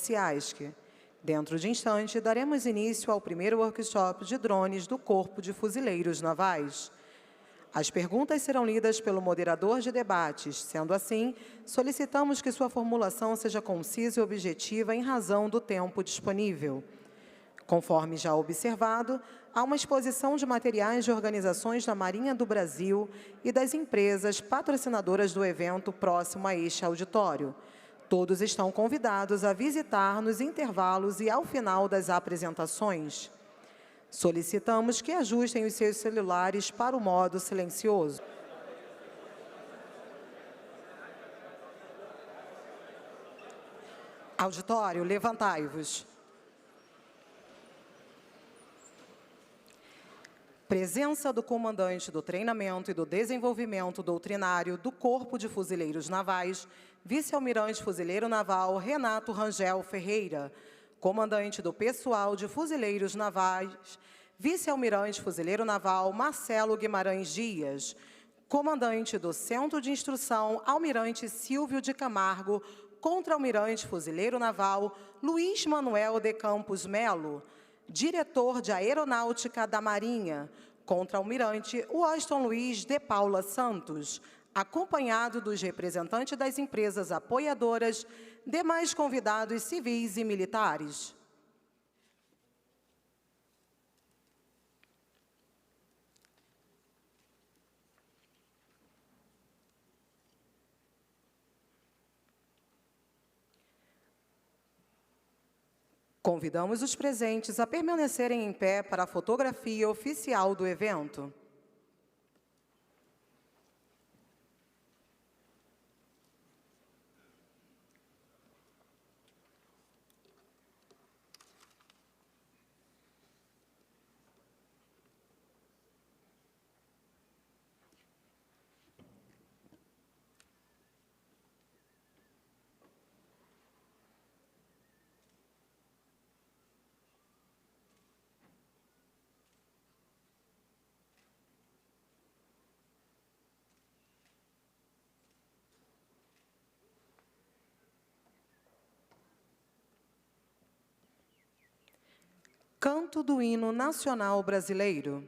CIASC. Dentro de instante, daremos início ao primeiro workshop de drones do Corpo de Fuzileiros Navais. As perguntas serão lidas pelo moderador de debates. Sendo assim, solicitamos que sua formulação seja concisa e objetiva em razão do tempo disponível. Conforme já observado, há uma exposição de materiais de organizações da Marinha do Brasil e das empresas patrocinadoras do evento próximo a este auditório. Todos estão convidados a visitar nos intervalos e ao final das apresentações. Solicitamos que ajustem os seus celulares para o modo silencioso. Auditório, levantai-vos. Presença do comandante do treinamento e do desenvolvimento doutrinário do Corpo de Fuzileiros Navais, vice-almirante fuzileiro naval Renato Rangel Ferreira, comandante do pessoal de fuzileiros navais, vice-almirante fuzileiro naval Marcelo Guimarães Dias, comandante do Centro de Instrução Almirante Silvio de Camargo, contra-almirante fuzileiro naval Luiz Manuel de Campos Melo, diretor de Aeronáutica da Marinha, contra-almirante Washington Luiz de Paula Santos, acompanhado dos representantes das empresas apoiadoras, demais convidados civis e militares. Convidamos os presentes a permanecerem em pé para a fotografia oficial do evento. Canto do Hino Nacional Brasileiro.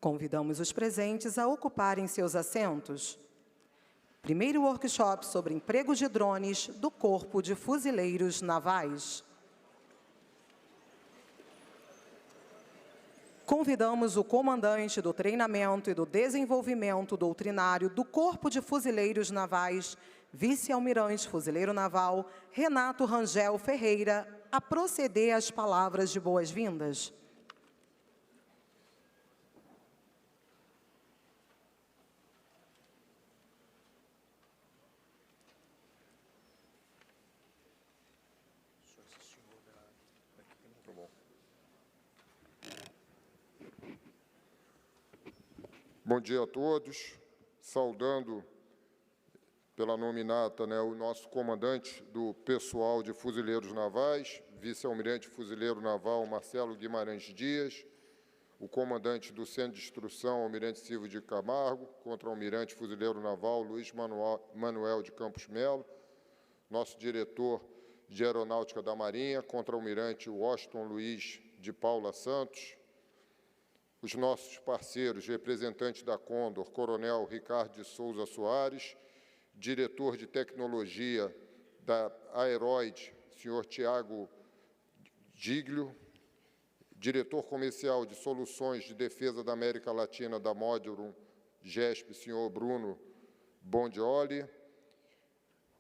Convidamos os presentes a ocuparem seus assentos. Primeiro workshop sobre emprego de drones do Corpo de Fuzileiros Navais. Convidamos o comandante do treinamento e do desenvolvimento doutrinário do Corpo de Fuzileiros Navais, vice-almirante fuzileiro naval, Renato Rangel Ferreira, a proceder às palavras de boas-vindas. Bom dia a todos, saudando pela nominata, o nosso comandante do pessoal de fuzileiros navais, vice-almirante fuzileiro naval Marcelo Guimarães Dias, o comandante do Centro de Instrução, almirante Silvio de Camargo, contra-almirante fuzileiro naval Luiz Manuel de Campos Melo, nosso diretor de Aeronáutica da Marinha, contra-almirante Washington Luiz de Paula Santos, os nossos parceiros, representantes da Condor, Coronel Ricardo de Souza Soares, diretor de tecnologia da Aeroid, senhor Tiago Giglio, diretor comercial de soluções de defesa da América Latina da Modulum GESP, senhor Bruno Bondioli,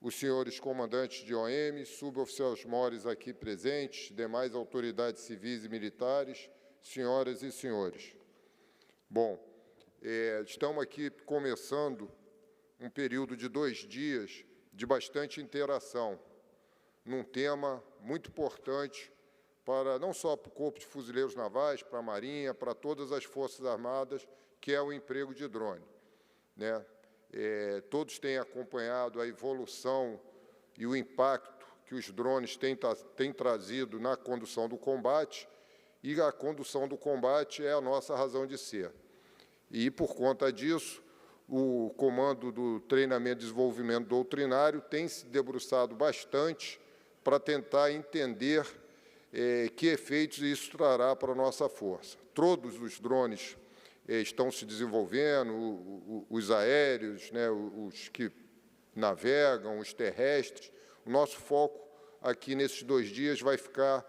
os senhores comandantes de OM, suboficiais mores aqui presentes, demais autoridades civis e militares, senhoras e senhores. Bom, estamos aqui começando um período de 2 dias de bastante interação, num tema muito importante para não só para o Corpo de Fuzileiros Navais, para a Marinha, para todas as Forças Armadas, que é o emprego de drone. Todos têm acompanhado a evolução e o impacto que os drones têm trazido na condução do combate, e a condução do combate é a nossa razão de ser. E, por conta disso, o Comando do Treinamento e Desenvolvimento Doutrinário tem se debruçado bastante para tentar entender que efeitos isso trará para a nossa força. Todos os drones estão se desenvolvendo, os aéreos, os que navegam, os terrestres. O nosso foco aqui nesses 2 dias vai ficar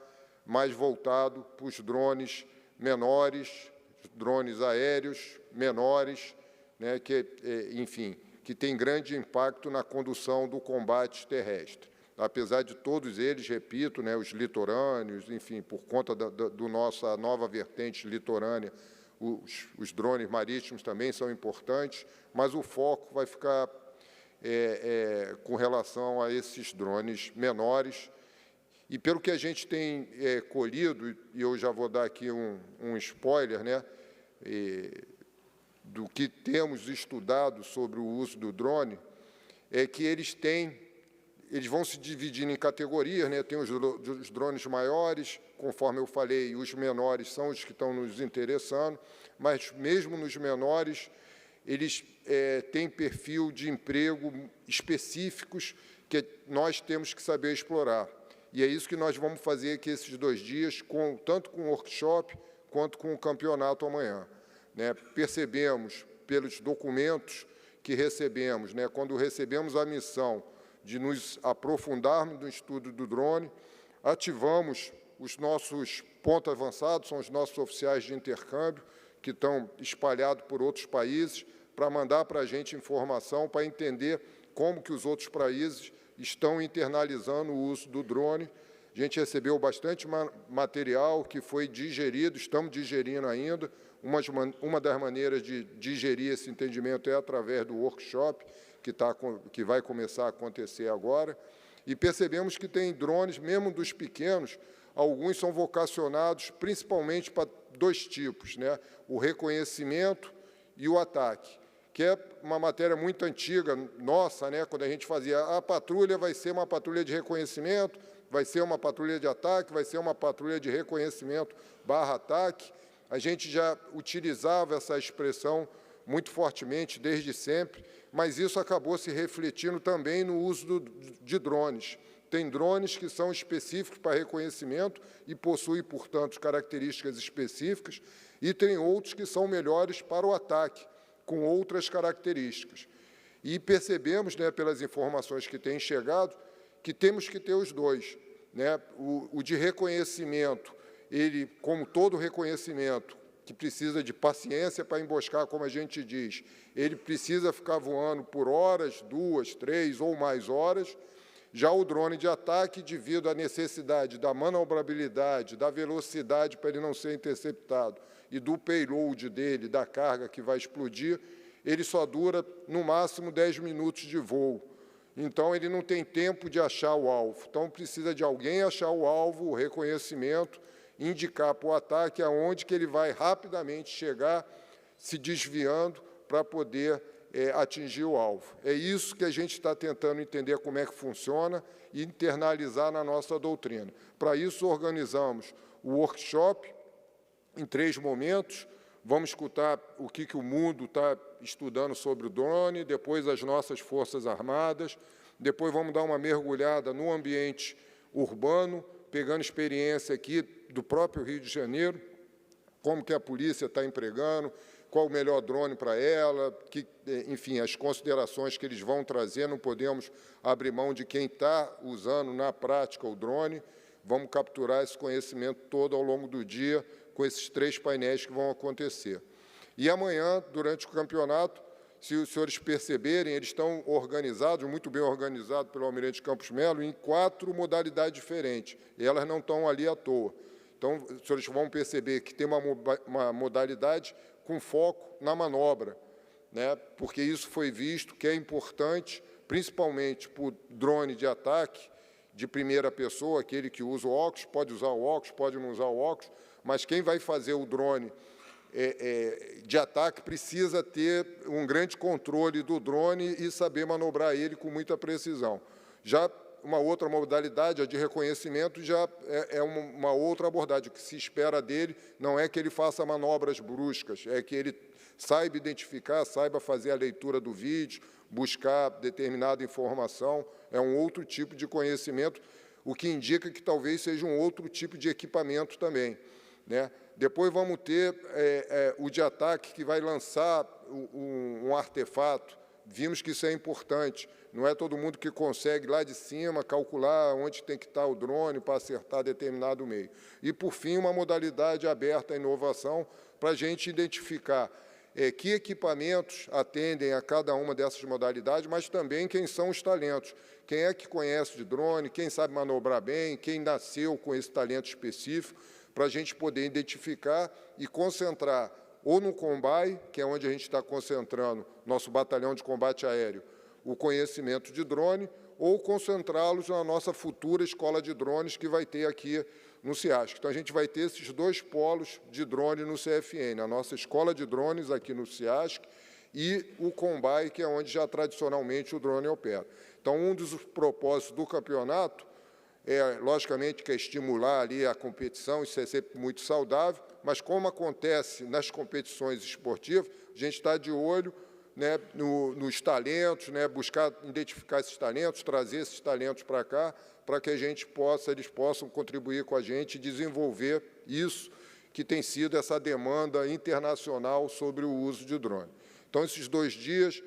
mais voltado para os drones menores, drones aéreos menores, que tem grande impacto na condução do combate terrestre. Apesar de todos eles, repito, os litorâneos, enfim, por conta do nossa nova vertente litorânea, os drones marítimos também são importantes, mas o foco vai ficar com relação a esses drones menores. E pelo que a gente tem colhido, e eu já vou dar aqui um spoiler, do que temos estudado sobre o uso do drone, é que eles vão se dividindo em categorias, tem os drones maiores, conforme eu falei, e os menores são os que estão nos interessando, mas mesmo nos menores, eles têm perfil de emprego específicos que nós temos que saber explorar. E é isso que nós vamos fazer aqui esses 2 dias, tanto com o workshop quanto com o campeonato amanhã. Percebemos, pelos documentos que recebemos, quando recebemos a missão de nos aprofundarmos no estudo do drone, ativamos os nossos pontos avançados, são os nossos oficiais de intercâmbio, que estão espalhados por outros países, para mandar para a gente informação, para entender como que os outros países estão internalizando o uso do drone. A gente recebeu bastante material que foi digerido, estamos digerindo ainda. Uma das maneiras de digerir esse entendimento é através do workshop, que vai começar a acontecer agora. E percebemos que tem drones, mesmo dos pequenos, alguns são vocacionados principalmente para 2 tipos, o reconhecimento e o ataque, que é uma matéria muito antiga, nossa, quando a gente fazia a patrulha vai ser uma patrulha de reconhecimento, vai ser uma patrulha de ataque, vai ser uma patrulha de reconhecimento /ataque. A gente já utilizava essa expressão muito fortemente desde sempre, mas isso acabou se refletindo também no uso de drones. tem drones que são específicos para reconhecimento e possuem, portanto, características específicas, e tem outros que são melhores para o ataque, com outras características. E percebemos, né, pelas informações que têm chegado, que temos que ter os dois, né? O de reconhecimento, ele, como todo reconhecimento, que precisa de paciência para emboscar, como a gente diz, ele precisa ficar voando por horas, 2, 3 ou mais horas. Já o drone de ataque, devido à necessidade da manobrabilidade, da velocidade para ele não ser interceptado e do payload dele, da carga que vai explodir, ele só dura, no máximo, 10 minutos de voo. Então, ele não tem tempo de achar o alvo. Então, precisa de alguém achar o alvo, o reconhecimento, indicar para o ataque aonde que ele vai rapidamente chegar, se desviando para poder atingir o alvo. É isso que a gente está tentando entender como é que funciona e internalizar na nossa doutrina. Para isso, organizamos o workshop em 3 momentos. Vamos escutar o que o mundo está estudando sobre o drone, depois as nossas Forças Armadas, depois vamos dar uma mergulhada no ambiente urbano, pegando experiência aqui do próprio Rio de Janeiro, como que a polícia está empregando, qual o melhor drone para ela, enfim, as considerações que eles vão trazer, não podemos abrir mão de quem está usando na prática o drone. Vamos capturar esse conhecimento todo ao longo do dia, com esses 3 painéis que vão acontecer. E amanhã, durante o campeonato, se os senhores perceberem, eles estão organizados, muito bem organizados pelo Almirante Campos Melo, em 4 modalidades diferentes, e elas não estão ali à toa. Então, os senhores vão perceber que tem uma modalidade com foco na manobra, né? Porque isso foi visto que é importante, principalmente para o drone de ataque, de primeira pessoa, aquele que usa o óculos, pode usar o óculos, pode não usar o óculos, mas quem vai fazer o drone de ataque precisa ter um grande controle do drone e saber manobrar ele com muita precisão. Já uma outra modalidade, a de reconhecimento, já é uma outra abordagem. O que se espera dele não é que ele faça manobras bruscas, é que ele saiba identificar, saiba fazer a leitura do vídeo, buscar determinada informação. É um outro tipo de conhecimento, o que indica que talvez seja um outro tipo de equipamento também, né? Depois vamos ter o de ataque, que vai lançar um artefato. Vimos que isso é importante. Não é todo mundo que consegue, lá de cima, calcular onde tem que estar o drone para acertar determinado meio. E, por fim, uma modalidade aberta à inovação para a gente identificar que equipamentos atendem a cada uma dessas modalidades, mas também quem são os talentos. Quem é que conhece de drone, quem sabe manobrar bem, quem nasceu com esse talento específico, para a gente poder identificar e concentrar ou no Combai, que é onde a gente está concentrando nosso batalhão de combate aéreo, o conhecimento de drone, ou concentrá-los na nossa futura escola de drones que vai ter aqui no CIASC. Então, a gente vai ter esses 2 polos de drone no CFN, a nossa escola de drones aqui no CIASC e o Combai, que é onde já tradicionalmente o drone opera. Então, um dos propósitos do campeonato logicamente, que é estimular ali a competição, isso é sempre muito saudável, mas como acontece nas competições esportivas, a gente está de olho, né, nos talentos, né, buscar identificar esses talentos, trazer esses talentos para cá, para que eles possam contribuir com a gente e desenvolver isso que tem sido essa demanda internacional sobre o uso de drone. Então, esses 2 dias,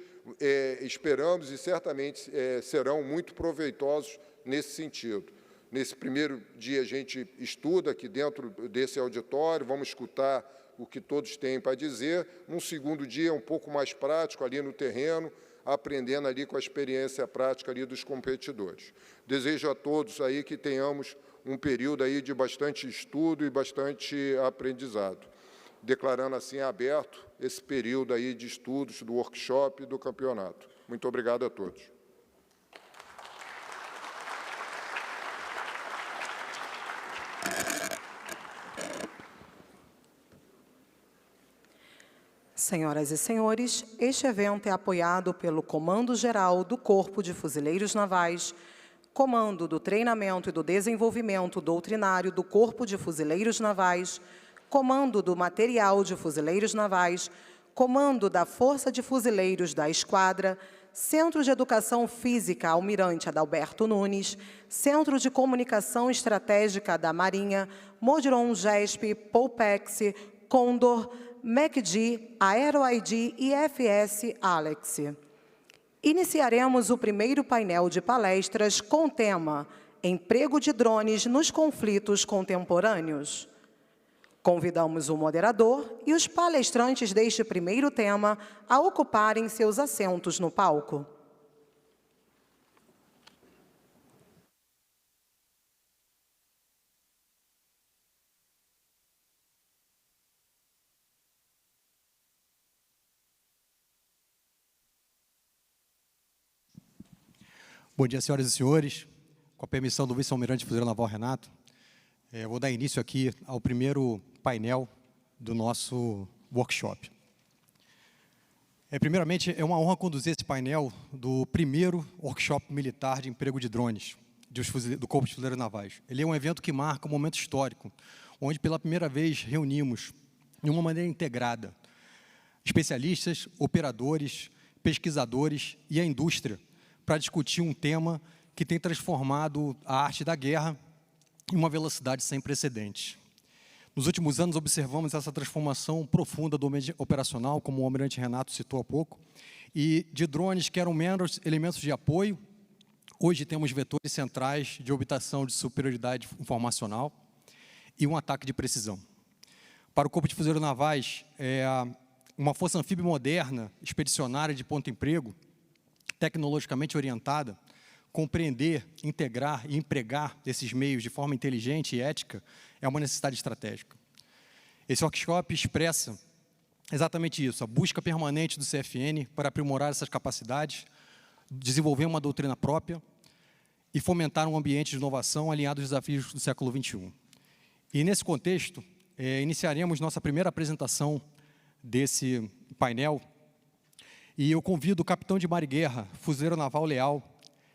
esperamos e certamente serão muito proveitosos nesse sentido. Nesse primeiro dia, a gente estuda aqui dentro desse auditório, vamos escutar o que todos têm para dizer. Num segundo dia, um pouco mais prático, ali no terreno, aprendendo ali com a experiência prática ali dos competidores. Desejo a todos aí que tenhamos um período aí de bastante estudo e bastante aprendizado, declarando assim aberto esse período aí de estudos do workshop e do campeonato. Muito obrigado a todos. Senhoras e senhores, este evento é apoiado pelo Comando Geral do Corpo de Fuzileiros Navais, Comando do Treinamento e do Desenvolvimento Doutrinário do Corpo de Fuzileiros Navais, Comando do Material de Fuzileiros Navais, Comando da Força de Fuzileiros da Esquadra, Centro de Educação Física Almirante Adalberto Nunes, Centro de Comunicação Estratégica da Marinha, Modron GESP, Poupex, Condor, MacD, AeroID e FS Alex. Iniciaremos o primeiro painel de palestras com o tema Emprego de drones nos conflitos contemporâneos. Convidamos o moderador e os palestrantes deste primeiro tema a ocuparem seus assentos no palco. Bom dia, senhoras e senhores. Com a permissão do vice-almirante Fuzileiro Naval Renato, vou dar início aqui ao primeiro painel do nosso workshop. Primeiramente, é uma honra conduzir esse painel do primeiro workshop militar de emprego de drones do Corpo de Fuzileiros Navais. Ele é um evento que marca um momento histórico, onde pela primeira vez reunimos, de uma maneira integrada, especialistas, operadores, pesquisadores e a indústria para discutir um tema que tem transformado a arte da guerra em uma velocidade sem precedentes. Nos últimos anos, observamos essa transformação profunda do ambiente operacional, como o almirante Renato citou há pouco, e de drones que eram meros elementos de apoio. Hoje temos vetores centrais de obtenção de superioridade informacional e um ataque de precisão. Para o Corpo de Fuzileiros Navais, uma força anfíbia moderna, expedicionária de ponto emprego, tecnologicamente orientada, compreender, integrar e empregar esses meios de forma inteligente e ética é uma necessidade estratégica. Esse workshop expressa exatamente isso, a busca permanente do CFN para aprimorar essas capacidades, desenvolver uma doutrina própria e fomentar um ambiente de inovação alinhado aos desafios do século XXI. E, nesse contexto, iniciaremos nossa primeira apresentação desse painel, e eu convido o capitão de mar e guerra, fuzileiro naval leal,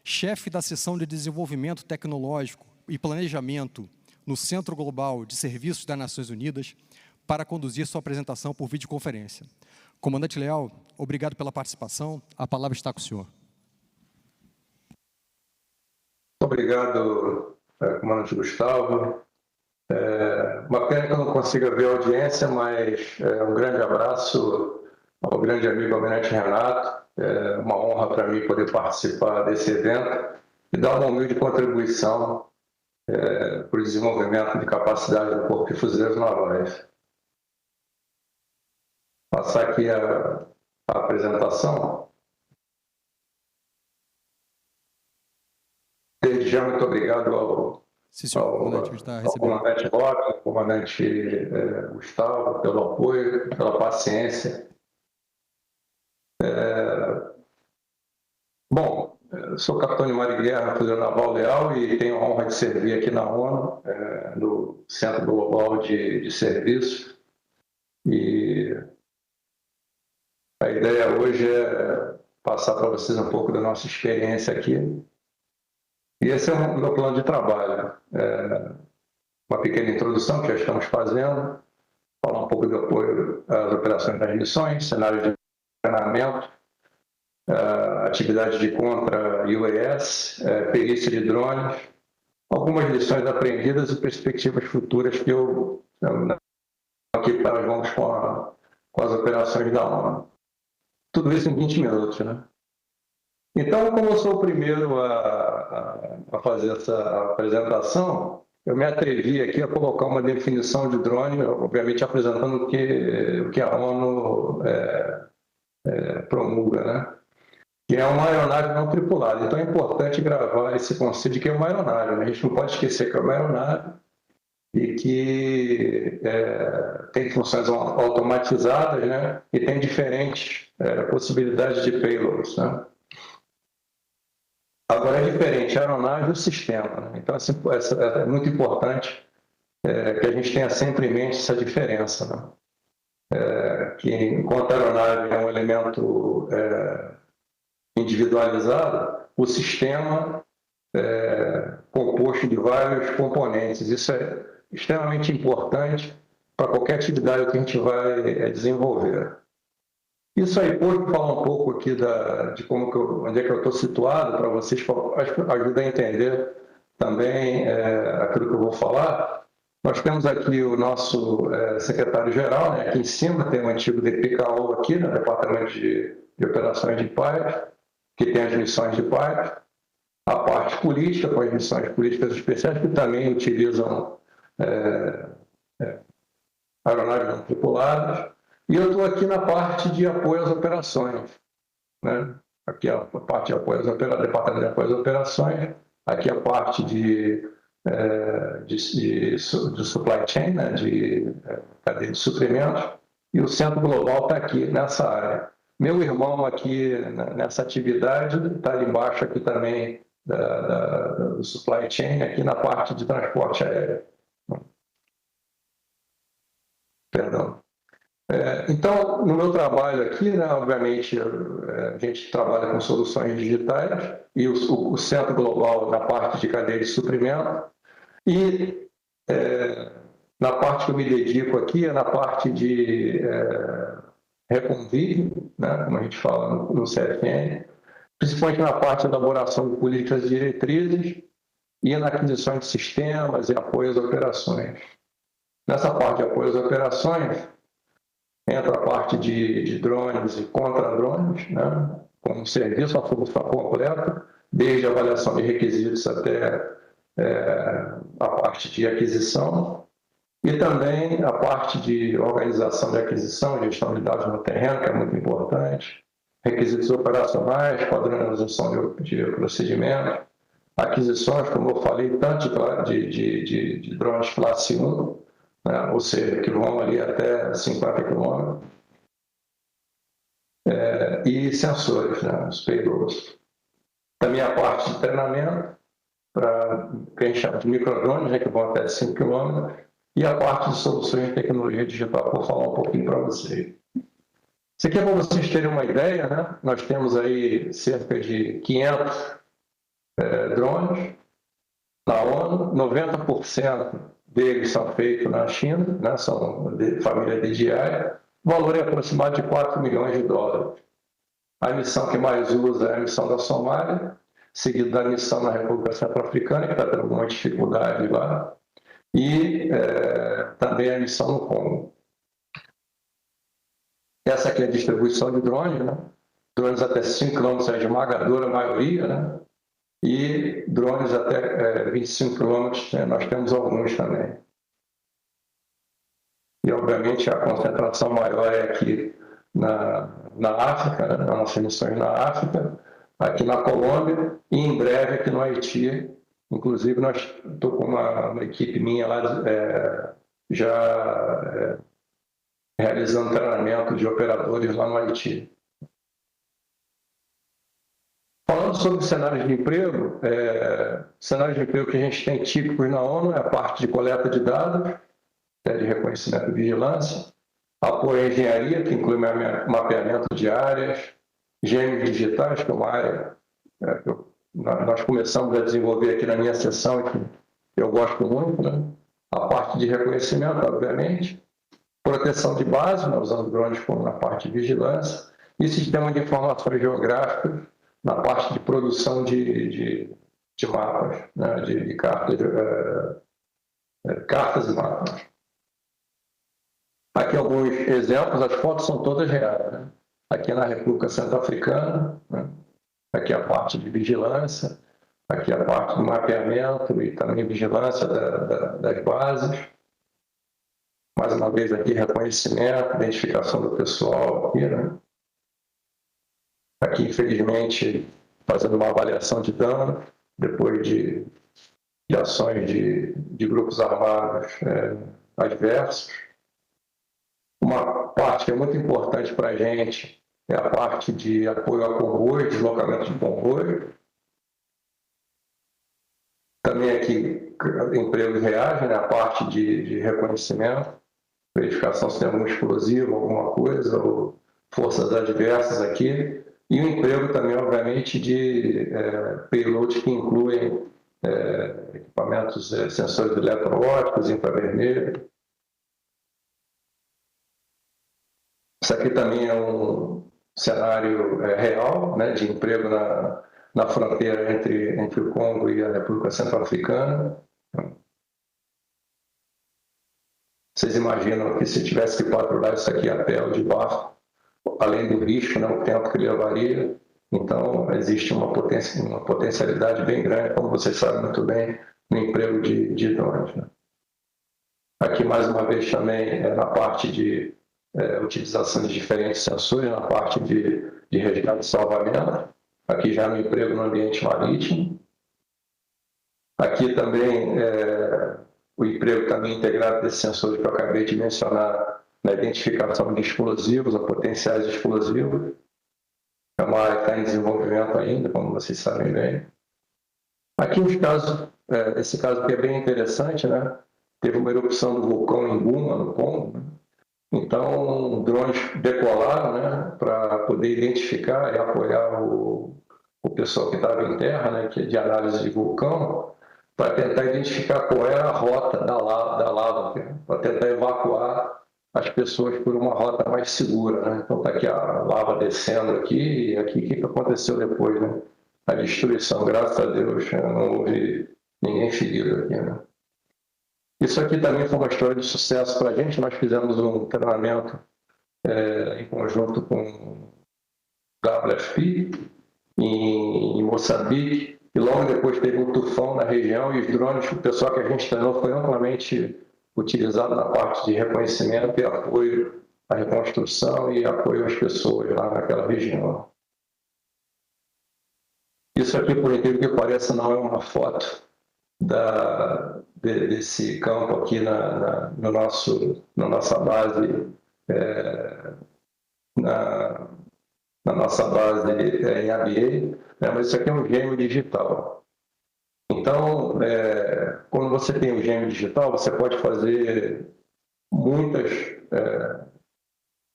chefe da seção de desenvolvimento tecnológico e planejamento no Centro Global de Serviços das Nações Unidas, para conduzir sua apresentação por videoconferência. Comandante Leal, obrigado pela participação. A palavra está com o senhor. Obrigado, comandante Gustavo. Uma pena que eu não consiga ver a audiência, mas um grande abraço ao grande amigo almirante Renato. É uma honra para mim poder participar desse evento e dar uma humilde contribuição para o desenvolvimento de capacidade do Corpo de Fuzileiros Navais. Passar aqui a apresentação. Desde já, muito obrigado ao comandante Roque, ao comandante Gustavo, pelo apoio, pela paciência. Bom, sou capitão de mar e guerra, fuzileiro naval leal, e tenho a honra de servir aqui na ONU, no Centro Global de Serviço. E a ideia hoje é passar para vocês um pouco da nossa experiência aqui. E esse é o meu plano de trabalho. Uma pequena introdução que já estamos fazendo, falar um pouco do apoio às operações das missões, cenário de treinamento, atividade de contra-UAS, perícia de drones, algumas lições aprendidas e perspectivas futuras que aqui nós vamos com as operações da ONU. Tudo isso em 20 minutos, né? Então, como eu sou o primeiro a fazer essa apresentação, eu me atrevi aqui a colocar uma definição de drone, obviamente apresentando o que a ONU promulga, né? Que é uma aeronave não tripulada. Então é importante gravar esse conceito de que é uma aeronave, né? A gente não pode esquecer que é uma aeronave e que tem funções automatizadas, né? E tem diferentes possibilidades de payloads, né? Agora é diferente a aeronave do sistema, né? Então assim, é muito importante que a gente tenha sempre em mente essa diferença, né? Que enquanto a aeronave é um elemento individualizado, o sistema composto de vários componentes. Isso é extremamente importante para qualquer atividade que a gente vai desenvolver. Isso aí, pode falar um pouco aqui de como onde é que eu estou situado, para vocês, acho que ajuda a entender também aquilo que eu vou falar. Nós temos aqui o nosso secretário-geral, né? Aqui em cima tem o antigo DPKO aqui, no Departamento de Operações de Paz, que tem as missões de paz. A parte política, com as missões políticas especiais, que também utilizam aeronaves não tripuladas. E eu estou aqui na parte de apoio às operações, né? Aqui a parte de apoio às operações, Departamento de Apoio às Operações, aqui a parte de supply chain, né? De cadeia de suprimentos, e o Centro Global está aqui nessa área. Meu irmão aqui nessa atividade está ali embaixo aqui também do supply chain, aqui na parte de transporte aéreo. Perdão. Então, no meu trabalho aqui, né, obviamente, a gente trabalha com soluções digitais e o Centro Global na parte de cadeia de suprimento. E na parte que eu me dedico aqui é na parte de reconvívio, né, como a gente fala no CFN, principalmente na parte de elaboração de políticas e diretrizes e na aquisição de sistemas e apoio às operações. Nessa parte de apoio às operações, entra a parte de drones e contra-drones, né, como serviço, a solução completa, desde a avaliação de requisitos até a parte de aquisição, e também a parte de organização de aquisição, gestão de dados no terreno, que é muito importante, requisitos operacionais, padronização de procedimentos, aquisições, como eu falei, tanto de drones classe 1, né, ou seja, que vão ali até 50 km, e sensores, né, os payloads. Também a parte de treinamento, para que a gente chama de microdrones, né, que vão até 5 km, e a parte de soluções de tecnologia digital, vou falar um pouquinho para vocês. Isso aqui é para vocês terem uma ideia, né? Nós temos aí cerca de 500 drones na ONU, 90% deles são feitos na China, né? São de família DJI, o valor é aproximado de 4 milhões de dólares. A missão que mais usa é a missão da Somália, seguida da missão na República Centro-Africana, que está tendo alguma dificuldade lá, e também a missão no Congo. Essa aqui é a distribuição de drones, né? Drones até 5 km é a esmagadora maioria, né? E drones até 25 km, nós temos alguns também. E, obviamente, a concentração maior é aqui na África, né? Nas nossas missões na África, aqui na Colômbia e, em breve, aqui no Haiti. Inclusive, estou com uma equipe minha lá já realizando treinamento de operadores lá no Haiti. Falando sobre cenários de emprego, cenários de emprego que a gente tem típicos na ONU é a parte de coleta de dados, de reconhecimento e vigilância, apoio à engenharia, que inclui mapeamento de áreas, gêmeos digitais, que é uma área que nós começamos a desenvolver aqui na minha seção, que eu gosto muito, né? A parte de reconhecimento, obviamente, proteção de base, né? Usando drones como na parte de vigilância, e sistema de informações geográficas na parte de produção de mapas, né? de cartas e mapas. Aqui alguns exemplos, as fotos são todas reais, né? Aqui na República Centro-Africana, né? Aqui a parte de vigilância, aqui a parte do mapeamento e também vigilância das bases. Mais uma vez aqui reconhecimento, identificação do pessoal aqui, né? Aqui, infelizmente, fazendo uma avaliação de dano, depois de ações de grupos armados adversos. Uma parte que é muito importante para a gente é a parte de apoio a convoio, deslocamento de convoio. Também aqui, empregos reais, né? A parte de reconhecimento, verificação se tem algum explosivo, alguma coisa, ou forças adversas aqui. E o emprego também, obviamente, de payload que incluem equipamentos, sensores eletroópticos, infravermelho. Isso aqui também é um cenário real, né, de emprego na fronteira entre o Congo e a República Centro-Africana. Vocês imaginam que se tivesse que patrulhar isso aqui a pé ou de barco, além do risco, né, o tempo que levaria. Então, existe uma potencialidade bem grande, como vocês sabem muito bem, no emprego de drones. Né? Aqui, mais uma vez, também na parte de utilização de diferentes sensores, na parte de resgate e salvamento. Aqui já no emprego no ambiente marítimo. Aqui também o emprego também integrado desses sensores que eu acabei de mencionar na identificação de explosivos ou potenciais explosivos. É uma área que está em desenvolvimento ainda, como vocês sabem bem. Aqui os casos, esse caso aqui é bem interessante, né? Teve uma erupção do vulcão em Guma, no Congo, né? Então, drones decolaram, né, para poder identificar e apoiar o pessoal que estava em terra, né, que é de análise de vulcão, para tentar identificar qual era a rota da lava, para tentar evacuar as pessoas por uma rota mais segura. Né? Então, está aqui a lava descendo aqui, e aqui o que aconteceu depois? Né? A destruição, graças a Deus, não houve ninguém ferido aqui. Né? Isso aqui também foi uma história de sucesso para a gente. Nós fizemos um treinamento em conjunto com o WFP em Moçambique, e logo depois teve um tufão na região e os drones, o pessoal que a gente treinou foi amplamente utilizado na parte de reconhecimento e apoio à reconstrução e apoio às pessoas lá naquela região. Isso aqui, por incrível que pareça, não é uma foto desse campo aqui na nossa base, na nossa base em ABA, né? Mas isso aqui é um gêmeo digital. Então, quando você tem um gêmeo digital, você pode fazer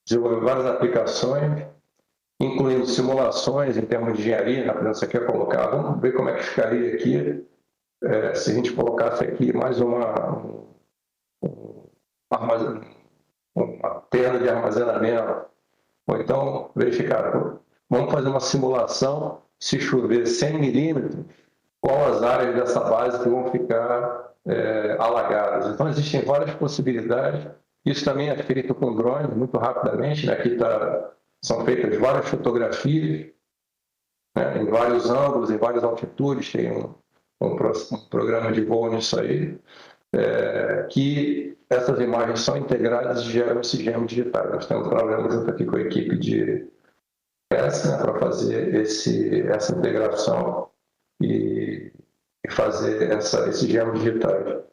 desenvolver várias aplicações, incluindo simulações em termos de engenharia, né? Você quer colocar, vamos ver como é que ficaria aqui se a gente colocasse aqui mais uma tela de armazenamento, ou então verificar, vamos fazer uma simulação, se chover 100 milímetros, qual as áreas dessa base que vão ficar alagadas. Então, existem várias possibilidades. Isso também é feito com drone, muito rapidamente. Né? Aqui são feitas várias fotografias, né? Em vários ângulos, em várias altitudes. Tem um programa de voo nisso aí, que essas imagens são integradas e geram esse gêmeo digital. Nós temos trabalhando junto aqui com a equipe de PS, né, para fazer essa integração e fazer esse gêmeo digital.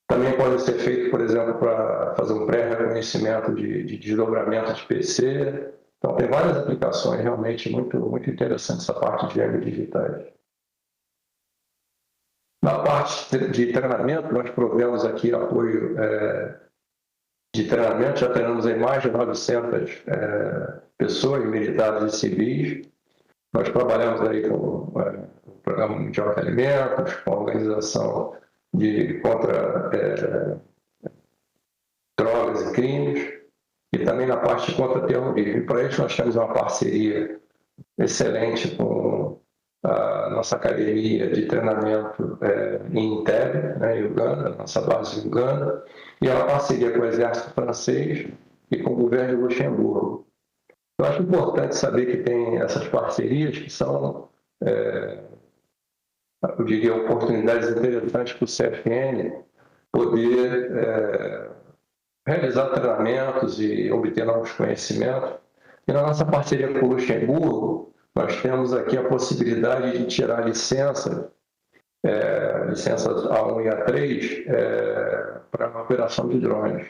Também pode ser feito, por exemplo, para fazer um pré-reconhecimento de desdobramento de PC. Então, tem várias aplicações realmente muito, muito interessantes essa parte de gêmeo digitais. Na parte de treinamento, nós provemos aqui apoio de treinamento, já treinamos em mais de 900 pessoas, militares e civis. Nós trabalhamos aí com o Programa Mundial de Alimentos, com a Organização contra Drogas e Crimes, e também na parte de contra-terrorismo. E para isso nós temos uma parceria excelente com a nossa academia de treinamento em Entebbe, né, em Uganda, nossa base em Uganda, e uma parceria com o Exército Francês e com o governo de Luxemburgo. Eu acho importante saber que tem essas parcerias que são, eu diria, oportunidades interessantes para o CFN poder realizar treinamentos e obter novos conhecimentos. E na nossa parceria com o Luxemburgo, nós temos aqui a possibilidade de tirar licenças A1 e A3 para a operação de drones.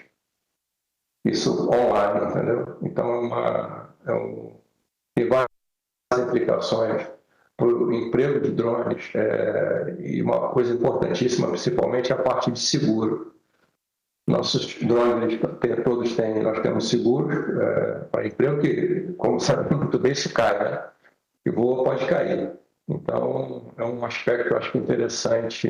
Isso online, entendeu? Então, tem várias implicações para o emprego de drones e uma coisa importantíssima, principalmente, é a parte de seguro. Nossos drones, nós temos seguros para emprego que, como sabemos muito bem, se cai, né? E voa pode cair. Então, é um aspecto, eu acho, interessante,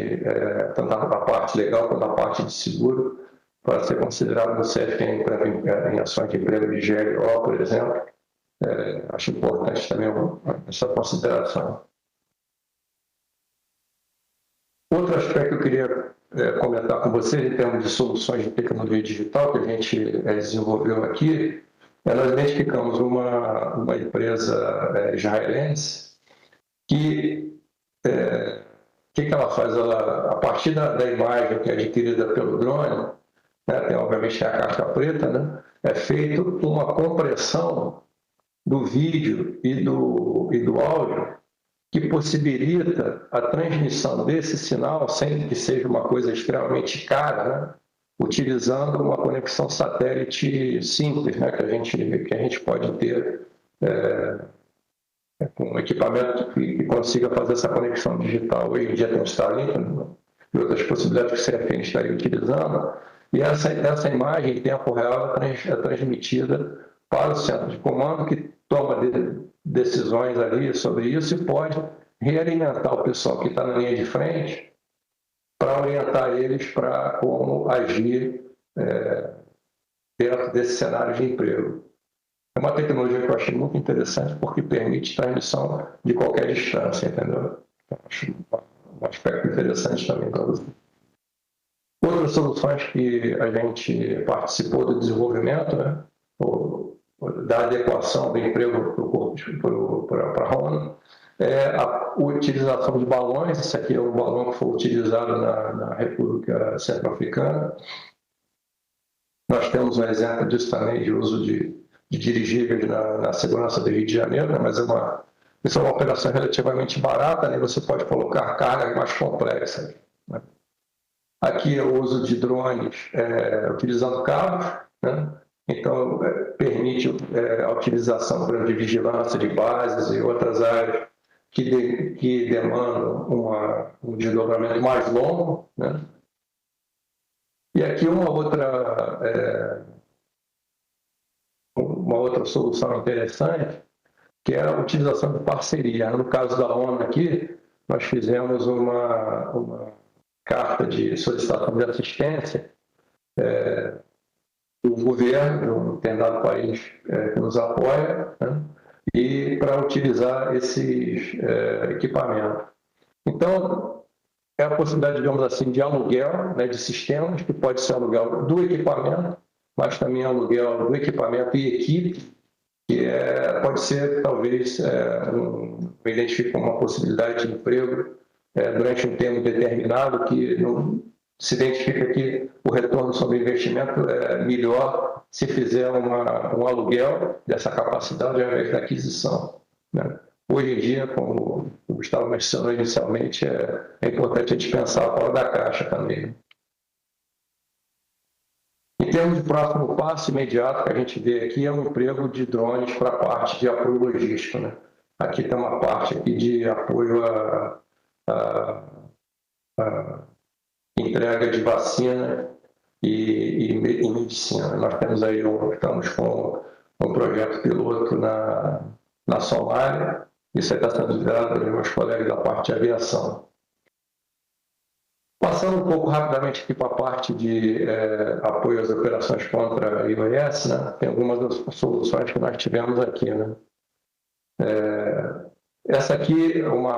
tanto na parte legal quanto na parte de seguro, para ser considerado no CFN em ações de emprego de GLO, por exemplo, Acho importante também essa consideração. Outro aspecto que eu queria comentar com vocês, em termos de soluções de tecnologia digital que a gente desenvolveu aqui, nós identificamos uma empresa israelense que ela faz? Ela, a partir da imagem que é adquirida pelo drone, né, tem obviamente a caixa preta, né, é feito uma compressão do vídeo e do áudio que possibilita a transmissão desse sinal, sem que seja uma coisa extremamente cara, né, utilizando uma conexão satélite simples, né, que a gente pode ter com um equipamento que consiga fazer essa conexão digital. Hoje em dia tem o Starlink, né, e outras possibilidades que o CFN estaria utilizando, e essa imagem em tempo real é transmitida para o centro de comando, que toma decisões ali sobre isso e pode realimentar o pessoal que está na linha de frente para orientar eles para como agir dentro desse cenário de emprego. É uma tecnologia que eu achei muito interessante porque permite transmissão de qualquer distância, entendeu? Eu acho um aspecto interessante também para você. Outras soluções que a gente participou do desenvolvimento, né, da adequação do emprego para a RONA, é a utilização de balões. Esse aqui é um balão que foi utilizado na República Centro-Africana. Nós temos um exemplo disso também, de uso de dirigíveis na segurança do Rio de Janeiro, né, mas isso é uma operação relativamente barata, né, você pode colocar cargas mais complexas, né. Aqui é o uso de drones utilizando cabos, né? Então permite a utilização, por exemplo, de vigilância de bases e outras áreas que demandam um desdobramento mais longo, né? E aqui uma outra solução interessante, que é a utilização de parceria. No caso da ONU aqui, nós fizemos uma carta de solicitação de assistência do governo, tem dado país que nos apoia, né, e para utilizar esses equipamentos. Então, é a possibilidade, digamos assim, de aluguel, né, de sistemas, que pode ser aluguel do equipamento, mas também aluguel do equipamento e equipe, que pode ser, talvez, identifica uma possibilidade de emprego durante um tempo determinado, que não se identifica que o retorno sobre investimento é melhor se fizer um aluguel dessa capacidade ao invés da aquisição, né? Hoje em dia, como o Gustavo mencionou inicialmente, é importante a gente pensar fora da caixa também. Em termos de próximo passo imediato que a gente vê aqui, é um emprego de drones para a parte de apoio logístico, né? Aqui tem uma parte aqui de apoio a entrega de vacina e medicina. Nós temos aí estamos com um projeto piloto na Somália. Isso está sendo liderado pelos meus colegas da parte de aviação. Passando um pouco rapidamente aqui para a parte de apoio às operações contra a IOS, né? Tem algumas das soluções que nós tivemos aqui, né? Essa aqui é um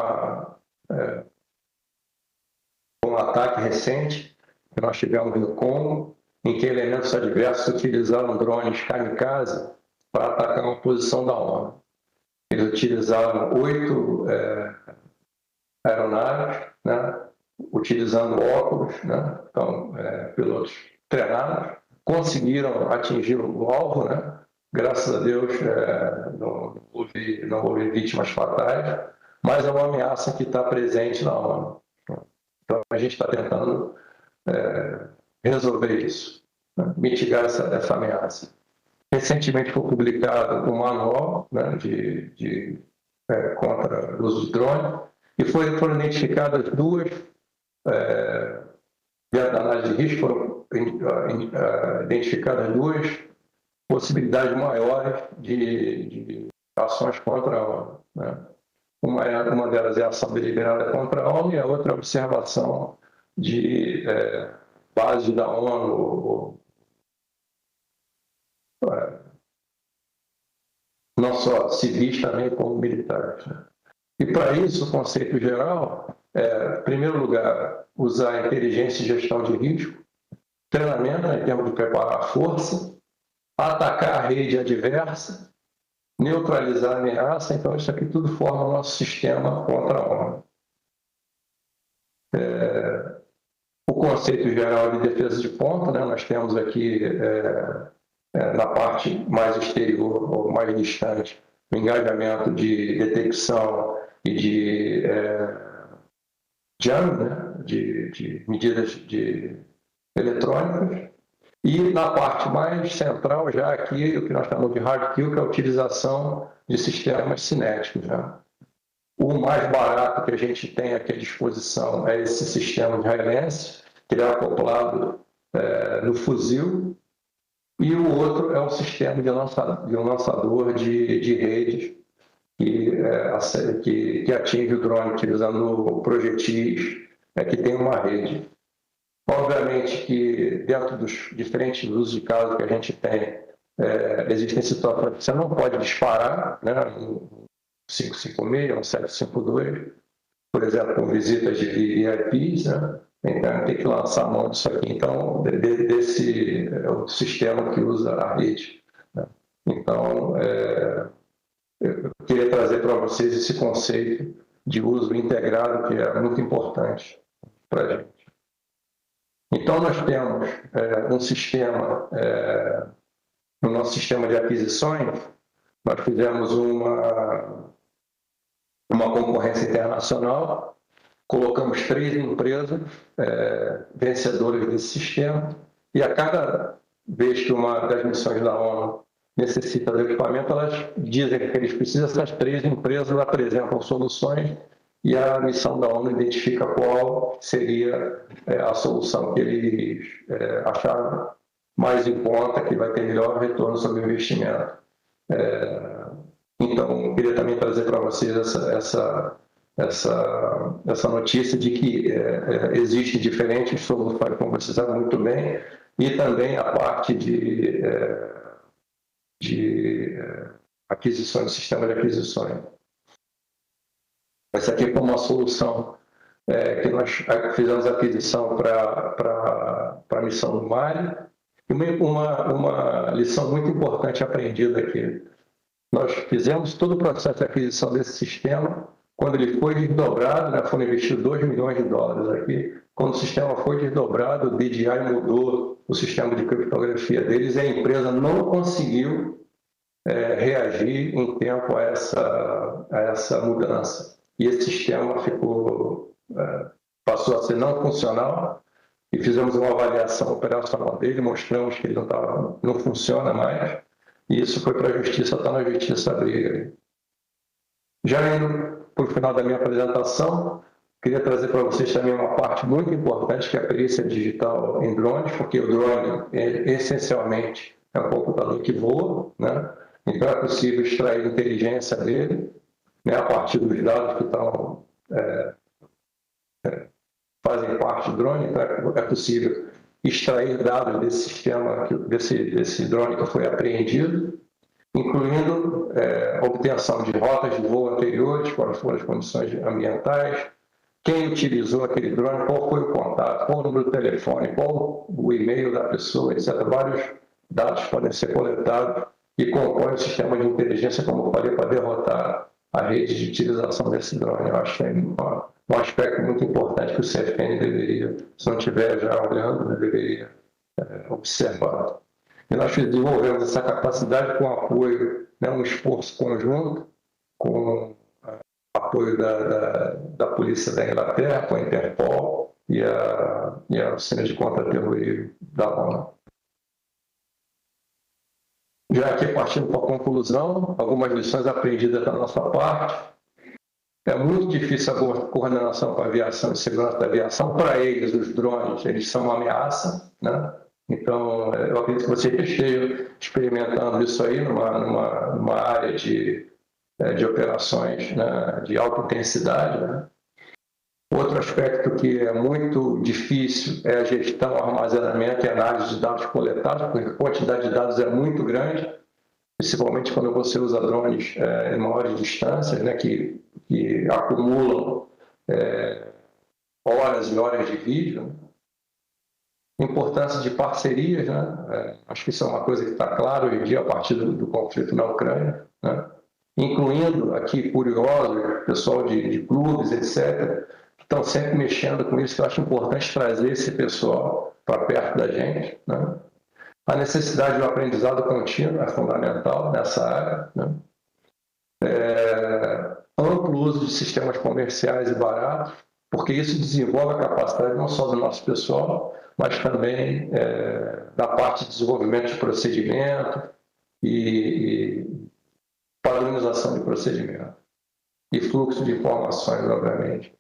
ataque recente que nós tivemos no Congo, em que elementos adversos utilizaram drones kamikaze para atacar uma posição da ONU. Eles utilizaram 8 aeronaves, né, utilizando óculos, né, então, pilotos treinados, conseguiram atingir o alvo, né, graças a Deus não houve vítimas fatais, mas é uma ameaça que está presente na ONU. Então, a gente está tentando resolver isso, né? Mitigar essa ameaça. Recentemente foi publicado um manual, né, contra o uso de drone, e foram identificadas duas, dentro da análise de risco, foram identificadas duas possibilidades maiores de ações contra a ONU, né? Uma delas é a ação deliberada contra a ONU e a outra é a observação de base da ONU não não só civis também como militares, né? E para isso, o conceito geral é, em primeiro lugar, usar inteligência e gestão de risco, treinamento, né, em termos de preparar a força, atacar a rede adversa, neutralizar a ameaça. Então, isso aqui tudo forma o nosso sistema contra a ONU. O conceito geral de defesa de ponta, né, nós temos aqui, na parte mais exterior ou mais distante, o engajamento de detecção e de jamming, né, de medidas eletrônicas. E na parte mais central, já aqui, o que nós chamamos de hard kill, que é a utilização de sistemas cinéticos. Né? O mais barato que a gente tem aqui à disposição é esse sistema de Rylance, que é acoplado no fuzil, e o outro é um sistema de um lançador de redes que atinge o drone utilizando projetis que tem uma rede. Obviamente que dentro dos diferentes usos de caso que a gente tem, existem situações que você não pode disparar, né? Um 556, um 752, por exemplo, com visitas de VIPs, né? Então tem que lançar a mão disso aqui. Então, desse é o sistema que usa a rede, né? Então, eu queria trazer para vocês esse conceito de uso integrado, que é muito importante para a gente. Então, nós temos um sistema, no nosso sistema de aquisições, nós fizemos uma concorrência internacional, colocamos 3 empresas vencedoras desse sistema, e a cada vez que uma das missões da ONU necessita do equipamento, elas dizem que eles precisam, essas 3 empresas apresentam soluções, e a missão da ONU identifica qual seria a solução que eles acharam mais em conta, que vai ter melhor retorno sobre o investimento. Então, eu queria também trazer para vocês essa notícia de que existem diferentes soluções, como vocês sabem muito bem, e também a parte de aquisições, sistema de aquisições. Essa aqui foi uma solução que nós fizemos aquisição para a missão do Mali. E uma lição muito importante aprendida aqui. Nós fizemos todo o processo de aquisição desse sistema. Quando ele foi desdobrado, né, foram investidos $2 milhões aqui. Quando o sistema foi desdobrado, o DJI mudou o sistema de criptografia deles e a empresa não conseguiu reagir em tempo a essa mudança. E esse sistema passou a ser não funcional, e fizemos uma avaliação operacional dele, mostramos que ele não funciona mais, e isso foi para a Justiça, está na Justiça a briga. Já indo para o final da minha apresentação, queria trazer para vocês também uma parte muito importante, que é a perícia digital em drones, porque o drone, essencialmente, é um computador que voa, né? Então é possível extrair inteligência dele, né, a partir dos dados que estão, fazem parte do drone. Então é possível extrair dados desse sistema, desse drone que foi apreendido, incluindo obtenção de rotas de voo anteriores, quais foram as condições ambientais, quem utilizou aquele drone, qual foi o contato, qual o número do telefone, qual o e-mail da pessoa, etc. Vários dados podem ser coletados e compõem o sistema de inteligência, como eu falei, para derrotar a rede de utilização desse drone. Eu acho que é um aspecto muito importante que o CFN deveria, se não estiver já olhando, deveria observar. E nós desenvolvemos essa capacidade com apoio, né, um esforço conjunto, com apoio da Polícia da Inglaterra, com a Interpol e a Oficina de Contra-Terrorismo da ONU. Já aqui, partindo para a conclusão, algumas lições aprendidas da nossa parte. É muito difícil a coordenação com a aviação e segurança da aviação. Para eles, os drones, eles são uma ameaça, né? Então, eu acredito que vocês estejam experimentando isso aí numa área de operações, né, de alta intensidade, né? Outro aspecto que é muito difícil é a gestão, armazenamento e análise de dados coletados, porque a quantidade de dados é muito grande. principalmente quando você usa drones em maiores distâncias, né, que acumulam horas e horas de vídeo, né? Importância de parcerias, né? Acho que isso é uma coisa que está claro hoje em dia a partir do conflito na Ucrânia, né? Incluindo aqui curiosos, pessoal de clubes, etc., que estão sempre mexendo com isso, que eu acho importante trazer esse pessoal para perto da gente, né? A necessidade do aprendizado contínuo é fundamental nessa área, né? Amplo uso de sistemas comerciais e baratos, porque isso desenvolve a capacidade não só do nosso pessoal, mas também da parte de desenvolvimento de procedimento e padronização de procedimento e fluxo de informações, obviamente.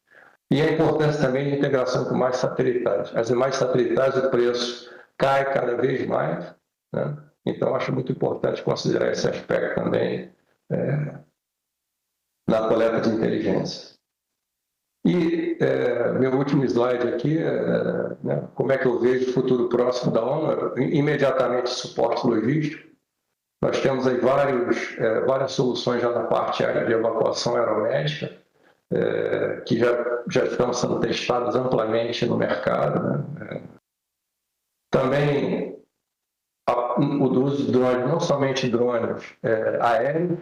E a importância também de integração com imagens satelitais. As imagens satelitais, o preço cai cada vez mais, né? Então, acho muito importante considerar esse aspecto também na coleta de inteligência. E meu último slide aqui, né, como é que eu vejo o futuro próximo da ONU? Imediatamente suporte logístico. Nós temos aí várias soluções já na parte aérea de evacuação aeromédica, que já estão sendo testadas amplamente no mercado, né? Também o uso de drones, não somente drones aéreos,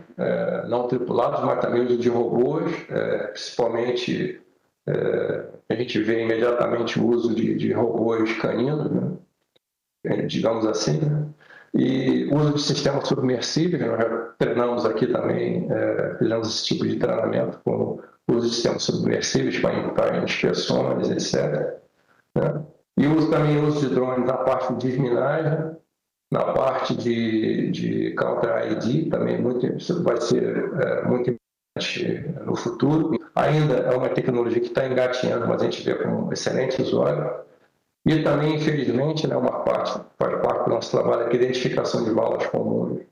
não tripulados, mas também o uso de robôs, principalmente a gente vê imediatamente o uso de robôs caninos, né? Digamos assim, né? E o uso de sistemas submersíveis, nós já treinamos aqui também, fizemos esse tipo de treinamento com o uso de sistemas submersíveis para inspeções, etc., né? E também o uso de drones na parte de desminagem, na parte de counter-ID, também isso vai ser muito importante no futuro. Ainda é uma tecnologia que está engatinhando, mas a gente vê como excelente usuário. E também, infelizmente, né, faz parte do nosso trabalho, que é a identificação de balas comuns.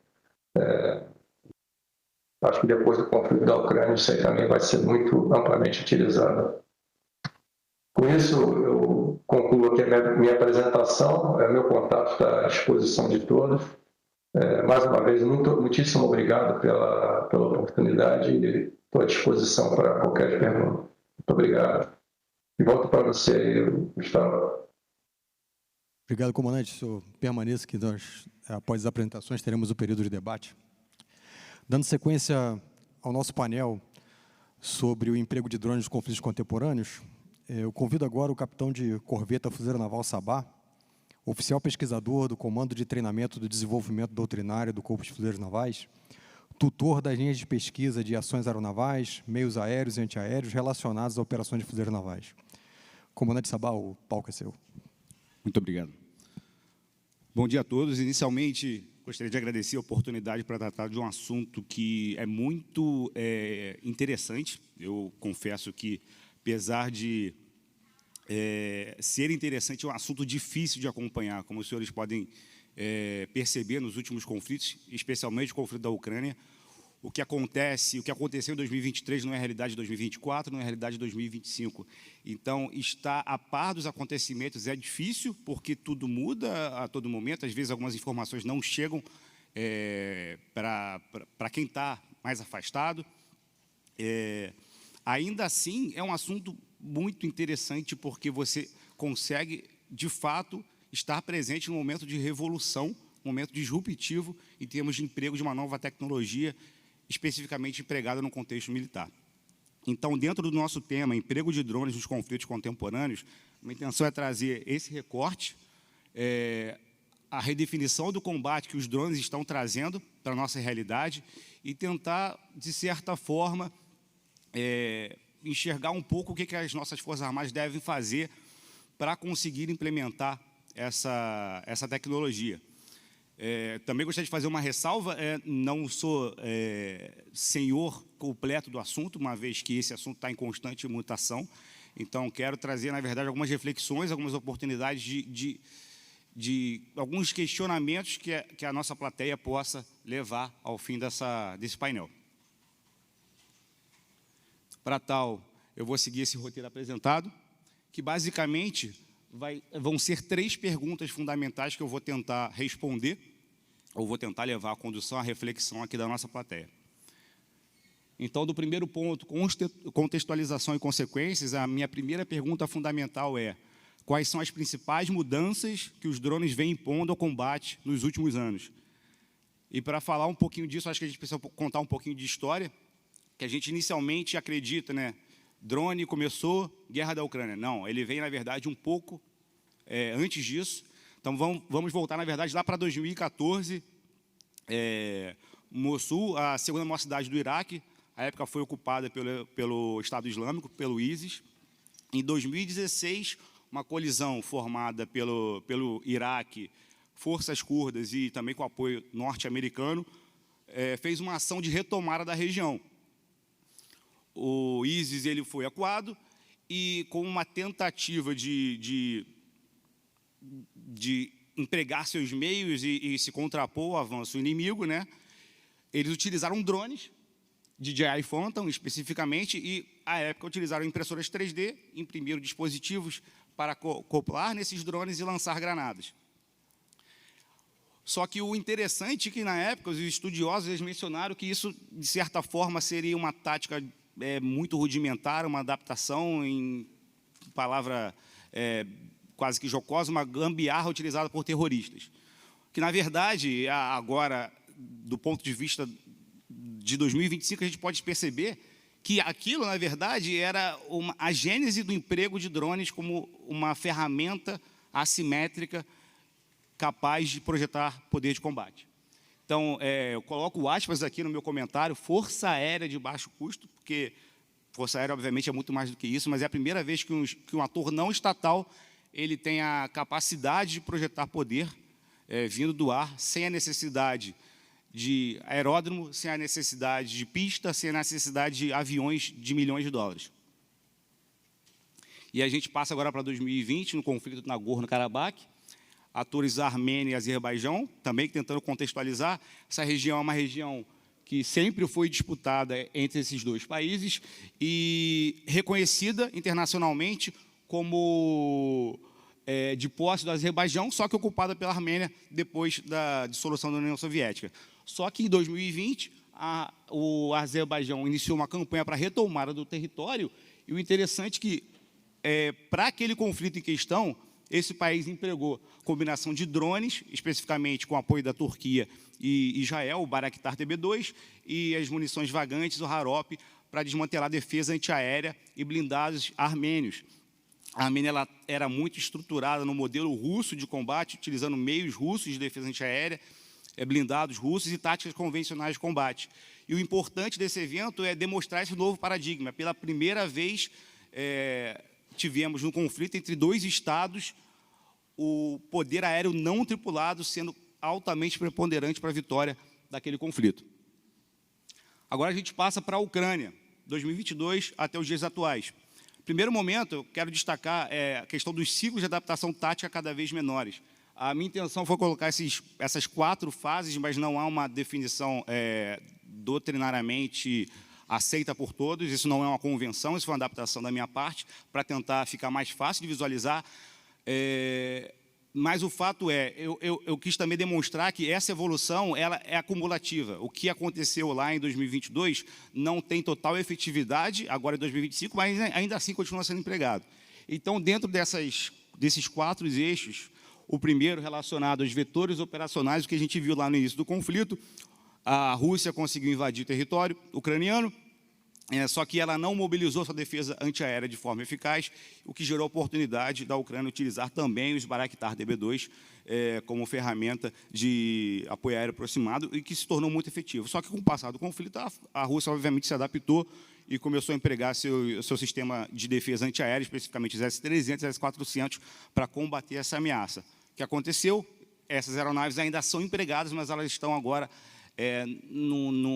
Acho que depois do conflito da Ucrânia, isso aí também vai ser muito amplamente utilizado. Com isso, eu concluo aqui a minha apresentação. Meu contato está à disposição de todos. Mais uma vez, muitíssimo obrigado pela oportunidade e estou à disposição para qualquer pergunta. Muito obrigado. E volto para você, Gustavo. Obrigado, comandante. O senhor permaneça que nós, após as apresentações, teremos o período de debate. Dando sequência ao nosso painel sobre o emprego de drones nos conflitos contemporâneos, eu convido agora o capitão de corveta Fuzileiro Naval Sabá, oficial pesquisador do Comando de Treinamento do Desenvolvimento Doutrinário do Corpo de Fuzileiros Navais, tutor das linhas de pesquisa de ações aeronavais, meios aéreos e antiaéreos relacionados a operações de fuzileiros navais. Comandante Sabá, o palco é seu. Muito obrigado. Bom dia a todos. Inicialmente, gostaria de agradecer a oportunidade para tratar de um assunto que é muito interessante. Eu confesso que, apesar de ser interessante, é um assunto difícil de acompanhar, como os senhores podem perceber nos últimos conflitos, especialmente o conflito da Ucrânia. O que aconteceu em 2023 não é a realidade de 2024, não é a realidade de 2025. Então, estar a par dos acontecimentos é difícil, porque tudo muda a todo momento. Às vezes, algumas informações não chegam para quem está mais afastado. Ainda assim, é um assunto muito interessante, porque você consegue, de fato, estar presente num momento de revolução, um momento disruptivo em termos de emprego de uma nova tecnologia, especificamente empregada no contexto militar. Então, dentro do nosso tema, emprego de drones nos conflitos contemporâneos, a minha intenção é trazer esse recorte, a redefinição do combate que os drones estão trazendo para a nossa realidade e tentar, de certa forma, enxergar um pouco o que as nossas Forças Armadas devem fazer para conseguir implementar essa tecnologia. Também gostaria de fazer uma ressalva, não sou senhor completo do assunto, uma vez que esse assunto está em constante mutação, então quero trazer, na verdade, algumas reflexões, algumas oportunidades de alguns questionamentos que a nossa plateia possa levar ao fim desse painel. Para tal, eu vou seguir esse roteiro apresentado, que basicamente vão ser 3 perguntas fundamentais que eu vou tentar responder. ou vou tentar levar a condução, a reflexão aqui da nossa plateia. Então, do primeiro ponto, contextualização e consequências, a minha primeira pergunta fundamental é: quais são as principais mudanças que os drones vêm impondo ao combate nos últimos anos? E para falar um pouquinho disso, acho que a gente precisa contar um pouquinho de história, que a gente inicialmente acredita, né? Drone começou, guerra da Ucrânia. Não, ele vem, na verdade, um pouco antes disso. Então, vamos voltar, na verdade, lá para 2014, Mossul, a segunda maior cidade do Iraque, a época foi ocupada pelo Estado Islâmico, pelo ISIS. Em 2016, uma colisão formada pelo Iraque, forças curdas e também com apoio norte-americano, fez uma ação de retomada da região. O ISIS ele foi acuado e, com uma tentativa de empregar seus meios e se contrapor ao avanço inimigo, né, eles utilizaram drones, DJI Phantom especificamente, e, à época, utilizaram impressoras 3D, imprimiram dispositivos para acoplar nesses drones e lançar granadas. Só que o interessante é que, na época, os estudiosos eles mencionaram que isso, de certa forma, seria uma tática muito rudimentar, uma adaptação, em palavra quase que jocosa, uma gambiarra utilizada por terroristas. Que, na verdade, agora, do ponto de vista de 2025, a gente pode perceber que aquilo, na verdade, era a gênese do emprego de drones como uma ferramenta assimétrica capaz de projetar poder de combate. Então, eu coloco aspas aqui no meu comentário, força aérea de baixo custo, porque força aérea, obviamente, é muito mais do que isso, mas é a primeira vez que um ator não estatal ele tem a capacidade de projetar poder vindo do ar, sem a necessidade de aeródromo, sem a necessidade de pista, sem a necessidade de aviões de milhões de dólares. E a gente passa agora para 2020, no conflito do Nagorno-Karabakh, atores Armênia e Azerbaijão, também tentando contextualizar. Essa região é uma região que sempre foi disputada entre esses dois países e reconhecida internacionalmente como de posse do Azerbaijão, só que ocupada pela Armênia depois da dissolução da União Soviética. Só que, em 2020, o Azerbaijão iniciou uma campanha para a retomada do território, e o interessante é que, para aquele conflito em questão, esse país empregou combinação de drones, especificamente com apoio da Turquia e Israel, o Bayraktar TB2, e as munições vagantes, o Harop, para desmantelar a defesa antiaérea e blindados armênios. A Armênia ela era muito estruturada no modelo russo de combate, utilizando meios russos de defesa antiaérea, blindados russos e táticas convencionais de combate. E o importante desse evento é demonstrar esse novo paradigma. Pela primeira vez, tivemos no conflito entre dois estados o poder aéreo não tripulado sendo altamente preponderante para a vitória daquele conflito. Agora a gente passa para a Ucrânia, 2022 até os dias atuais. Primeiro momento, eu quero destacar a questão dos ciclos de adaptação tática cada vez menores. A minha intenção foi colocar essas 4 fases, mas não há uma definição doutrinariamente aceita por todos. Isso não é uma convenção, isso foi uma adaptação da minha parte, para tentar ficar mais fácil de visualizar. Mas o fato eu quis também demonstrar que essa evolução ela é acumulativa. O que aconteceu lá em 2022 não tem total efetividade, agora em 2025, mas ainda assim continua sendo empregado. Então, dentro desses 4 eixos, o primeiro relacionado aos vetores operacionais, o que a gente viu lá no início do conflito, a Rússia conseguiu invadir o território ucraniano, só que ela não mobilizou sua defesa antiaérea de forma eficaz, o que gerou a oportunidade da Ucrânia utilizar também os Bayraktar TB2 como ferramenta de apoio aéreo aproximado e que se tornou muito efetivo. Só que, com o passar do conflito, a Rússia, obviamente, se adaptou e começou a empregar seu sistema de defesa antiaérea, especificamente os S-300 e S-400, para combater essa ameaça. O que aconteceu? Essas aeronaves ainda são empregadas, mas elas estão agora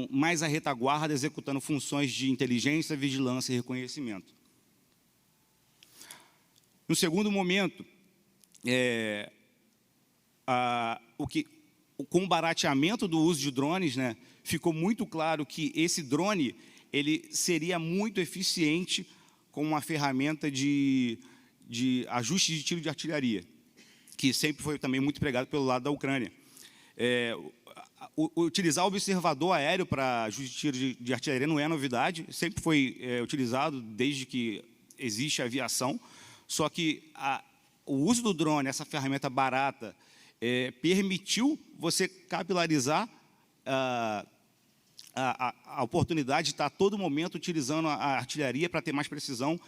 mais à retaguarda, executando funções de inteligência, vigilância e reconhecimento. No segundo momento, com o barateamento do uso de drones, né, ficou muito claro que esse drone ele seria muito eficiente como uma ferramenta de ajuste de tiro de artilharia, que sempre foi também muito empregado pelo lado da Ucrânia. utilizar o observador aéreo para ajuste de tiro de artilharia não é novidade, sempre foi utilizado desde que existe a aviação, só que o uso do drone, essa ferramenta barata, permitiu você capilarizar a oportunidade de estar a todo momento utilizando a artilharia para ter mais precisão.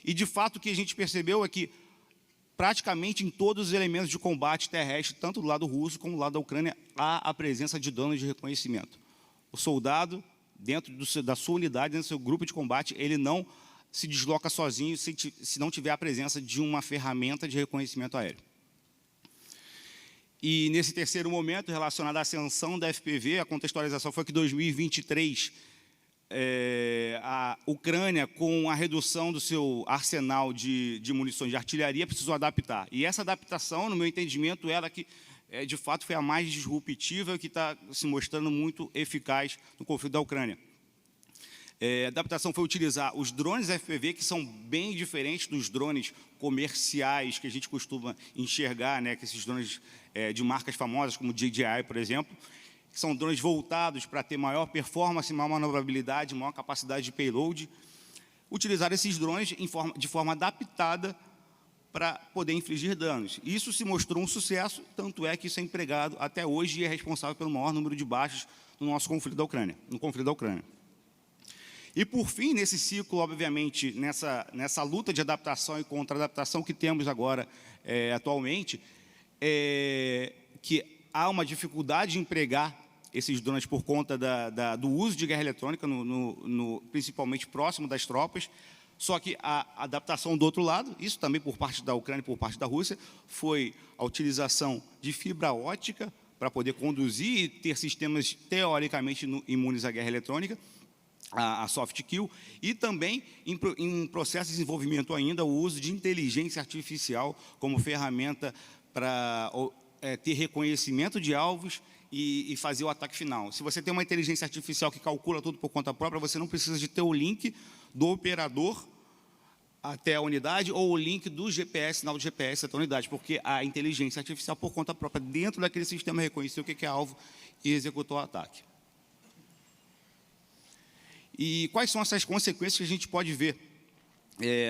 E, de fato, o que a gente percebeu é que, praticamente em todos os elementos de combate terrestre, tanto do lado russo como do lado da Ucrânia, há a presença de drones de reconhecimento. O soldado, dentro da sua unidade, dentro do seu grupo de combate, ele não se desloca sozinho se não tiver a presença de uma ferramenta de reconhecimento aéreo. E, nesse terceiro momento, relacionado à ascensão da FPV, a contextualização foi que em 2023, a Ucrânia, com a redução do seu arsenal de munições de artilharia, precisou adaptar. E essa adaptação, no meu entendimento, ela que, de fato, foi a mais disruptiva, que está se mostrando muito eficaz no conflito da Ucrânia. A adaptação foi utilizar os drones FPV, que são bem diferentes dos drones comerciais que a gente costuma enxergar, né, que esses drones de marcas famosas, como o DJI, por exemplo, que são drones voltados para ter maior performance, maior manobrabilidade, maior capacidade de payload. Utilizar esses drones de forma adaptada para poder infligir danos. Isso se mostrou um sucesso, tanto é que isso é empregado até hoje e é responsável pelo maior número de baixas no nosso conflito da Ucrânia, E, por fim, nesse ciclo, obviamente, nessa luta de adaptação e contra-adaptação que temos agora, atualmente, que há uma dificuldade de empregar esses drones por conta do uso de guerra eletrônica, principalmente próximo das tropas. Só que a adaptação do outro lado, isso também por parte da Ucrânia e por parte da Rússia, foi a utilização de fibra ótica para poder conduzir e ter sistemas teoricamente imunes à guerra eletrônica, a soft kill, e também em processo de desenvolvimento ainda o uso de inteligência artificial como ferramenta para ter reconhecimento de alvos e fazer o ataque final. Se você tem uma inteligência artificial que calcula tudo por conta própria, você não precisa de ter o link do operador até a unidade ou o link do GPS, sinal do GPS até a unidade, porque a inteligência artificial, por conta própria, dentro daquele sistema, reconheceu o que é alvo e executou o ataque. E quais são essas consequências que a gente pode ver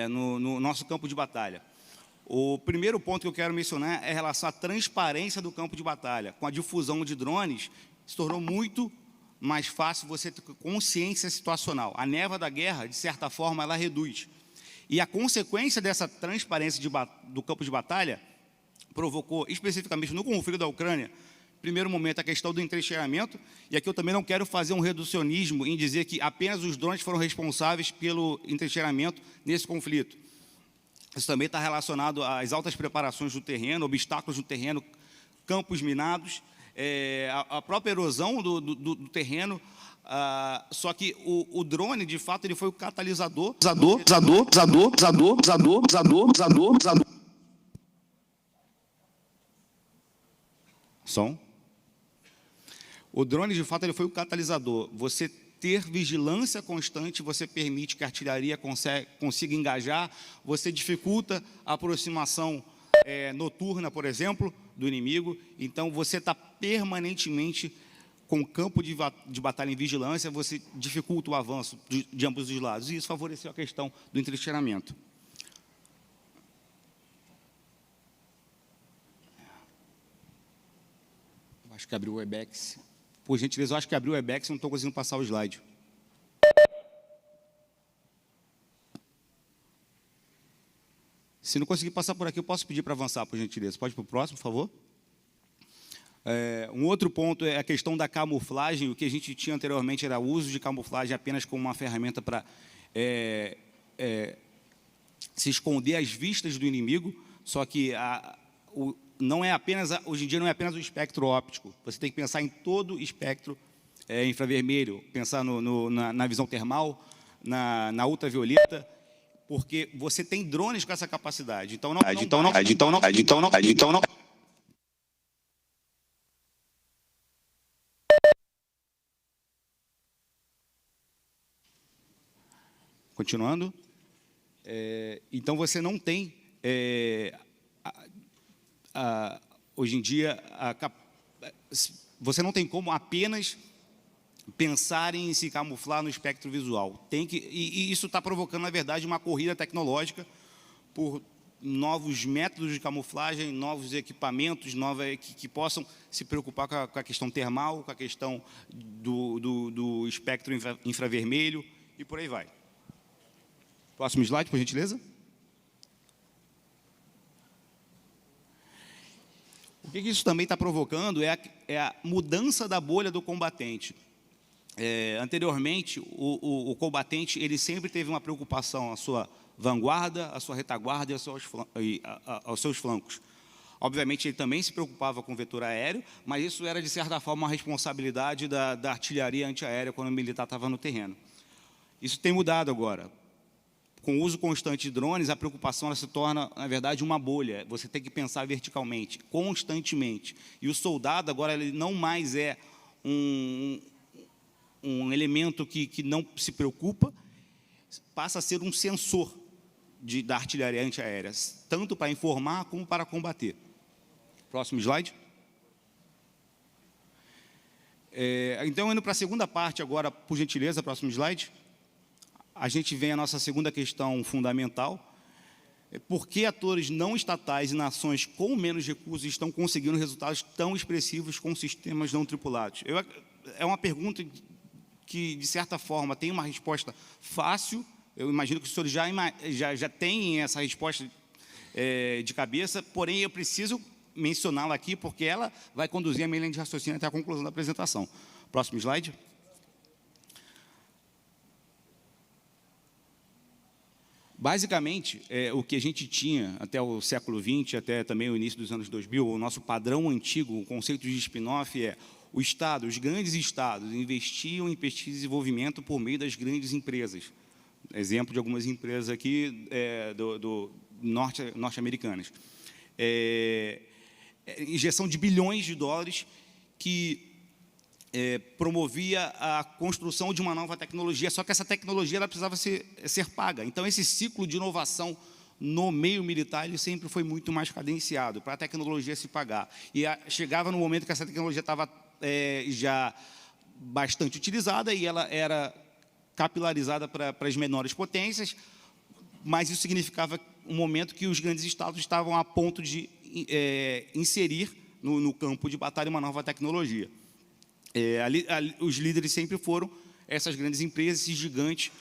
no nosso campo de batalha? O primeiro ponto que eu quero mencionar é em relação à transparência do campo de batalha. Com a difusão de drones, se tornou muito mais fácil você ter consciência situacional. A névoa da guerra, de certa forma, ela reduz. E a consequência dessa transparência do campo de batalha provocou, especificamente no conflito da Ucrânia, primeiro momento, a questão do entrincheiramento, e aqui eu também não quero fazer um reducionismo em dizer que apenas os drones foram responsáveis pelo entrincheiramento nesse conflito. Isso também está relacionado às altas preparações do terreno, obstáculos no terreno, campos minados, a própria erosão do terreno, só que o drone, de fato, ele foi o catalisador. Som. O drone, de fato, ele foi o catalisador. Você ter vigilância constante, você permite que a artilharia consiga engajar, você dificulta a aproximação noturna, por exemplo, do inimigo. Então, você está permanentemente com o campo de batalha em vigilância, você dificulta o avanço de ambos os lados. E isso favoreceu a questão do entrincheiramento. Acho que abriu o Webex. Por gentileza, eu acho que abriu o Webex e não estou conseguindo passar o slide. Se não conseguir passar por aqui, eu posso pedir para avançar, por gentileza. Pode ir para o próximo, por favor? Um outro ponto é a questão da camuflagem. O que a gente tinha anteriormente era o uso de camuflagem apenas como uma ferramenta para se esconder às vistas do inimigo, só que não é apenas, hoje em dia não é apenas o espectro óptico, você tem que pensar em todo o espectro infravermelho, pensar na visão termal, na ultravioleta, porque você tem drones com essa capacidade. Então não. Continuando. Então você não tem hoje em dia, você não tem como apenas pensar em se camuflar no espectro visual. E isso está provocando, na verdade, uma corrida tecnológica por novos métodos de camuflagem, novos equipamentos, que possam se preocupar com a questão termal, com a questão do espectro infravermelho e por aí vai. Próximo slide, por gentileza. O que isso também está provocando é a mudança da bolha do combatente. Anteriormente, o combatente ele sempre teve uma preocupação, a sua vanguarda, a sua retaguarda e aos seus flancos. Obviamente, ele também se preocupava com o vetor aéreo, mas isso era, de certa forma, uma responsabilidade da artilharia antiaérea quando o militar estava no terreno. Isso tem mudado agora. Com o uso constante de drones, a preocupação ela se torna, na verdade, uma bolha. Você tem que pensar verticalmente, constantemente. E o soldado, agora, ele não mais é um elemento que não se preocupa, passa a ser um sensor da artilharia antiaérea, tanto para informar como para combater. Próximo slide. Então, indo para a segunda parte agora, por gentileza, próximo slide. A gente vem à nossa segunda questão fundamental. Por que atores não estatais e nações com menos recursos estão conseguindo resultados tão expressivos com sistemas não tripulados? É uma pergunta que, de certa forma, tem uma resposta fácil. Eu imagino que os senhores já têm essa resposta de cabeça, porém, eu preciso mencioná-la aqui, porque ela vai conduzir a minha linha de raciocínio até a conclusão da apresentação. Próximo slide. Basicamente, o que a gente tinha até o século XX, até também o início dos anos 2000, o nosso padrão antigo, o conceito de spin-off o Estado, os grandes estados, investiam em pesquisa e desenvolvimento por meio das grandes empresas. Exemplo de algumas empresas aqui norte-americanas. Injeção de bilhões de dólares que promovia a construção de uma nova tecnologia, só que essa tecnologia ela precisava ser paga. Então, esse ciclo de inovação no meio militar ele sempre foi muito mais cadenciado, para a tecnologia se pagar. E chegava no momento que essa tecnologia estava já bastante utilizada e ela era capilarizada para as menores potências, mas isso significava um momento que os grandes estados estavam a ponto de inserir no campo de batalha uma nova tecnologia. Os líderes sempre foram essas grandes empresas, esses gigantes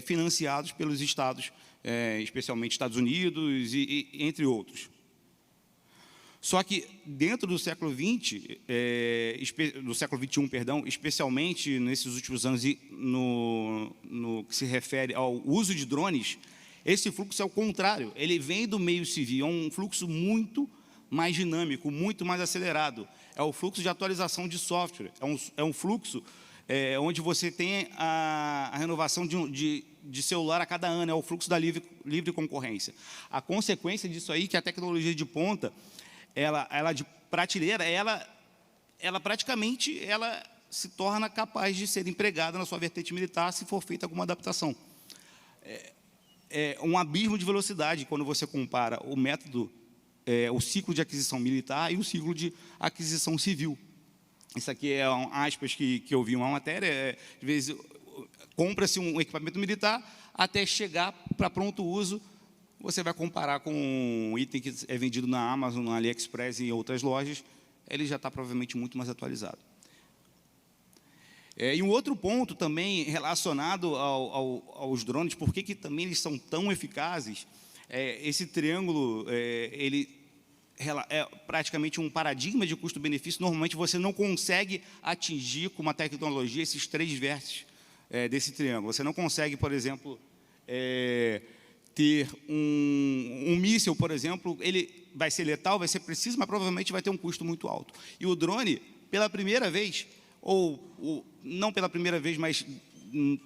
financiados pelos estados, especialmente Estados Unidos e entre outros. Só que dentro do século XX, do século XXI, perdão, especialmente nesses últimos anos e no que se refere ao uso de drones, esse fluxo é o contrário. Ele vem do meio civil, é um fluxo muito mais dinâmico, muito mais acelerado. É o fluxo de atualização de software. É um fluxo onde você tem a renovação de celular a cada ano. É o fluxo da livre concorrência. A consequência disso aí é que a tecnologia de ponta, ela de prateleira, ela praticamente se torna capaz de ser empregada na sua vertente militar se for feita alguma adaptação. É um abismo de velocidade quando você compara o método, o ciclo de aquisição militar e o ciclo de aquisição civil. Isso aqui é aspas que eu vi uma matéria, de vez compra-se um equipamento militar até chegar para pronto uso. Você vai comparar com um item que é vendido na Amazon, na AliExpress e em outras lojas, ele já está provavelmente muito mais atualizado. E um outro ponto também relacionado aos drones, por que também eles são tão eficazes, esse triângulo, ele é praticamente um paradigma de custo-benefício. Normalmente você não consegue atingir com uma tecnologia esses três vértices desse triângulo. Você não consegue, por exemplo, ter um míssil, por exemplo, ele vai ser letal, vai ser preciso, mas provavelmente vai ter um custo muito alto. E o drone, pela primeira vez, ou não pela primeira vez, mas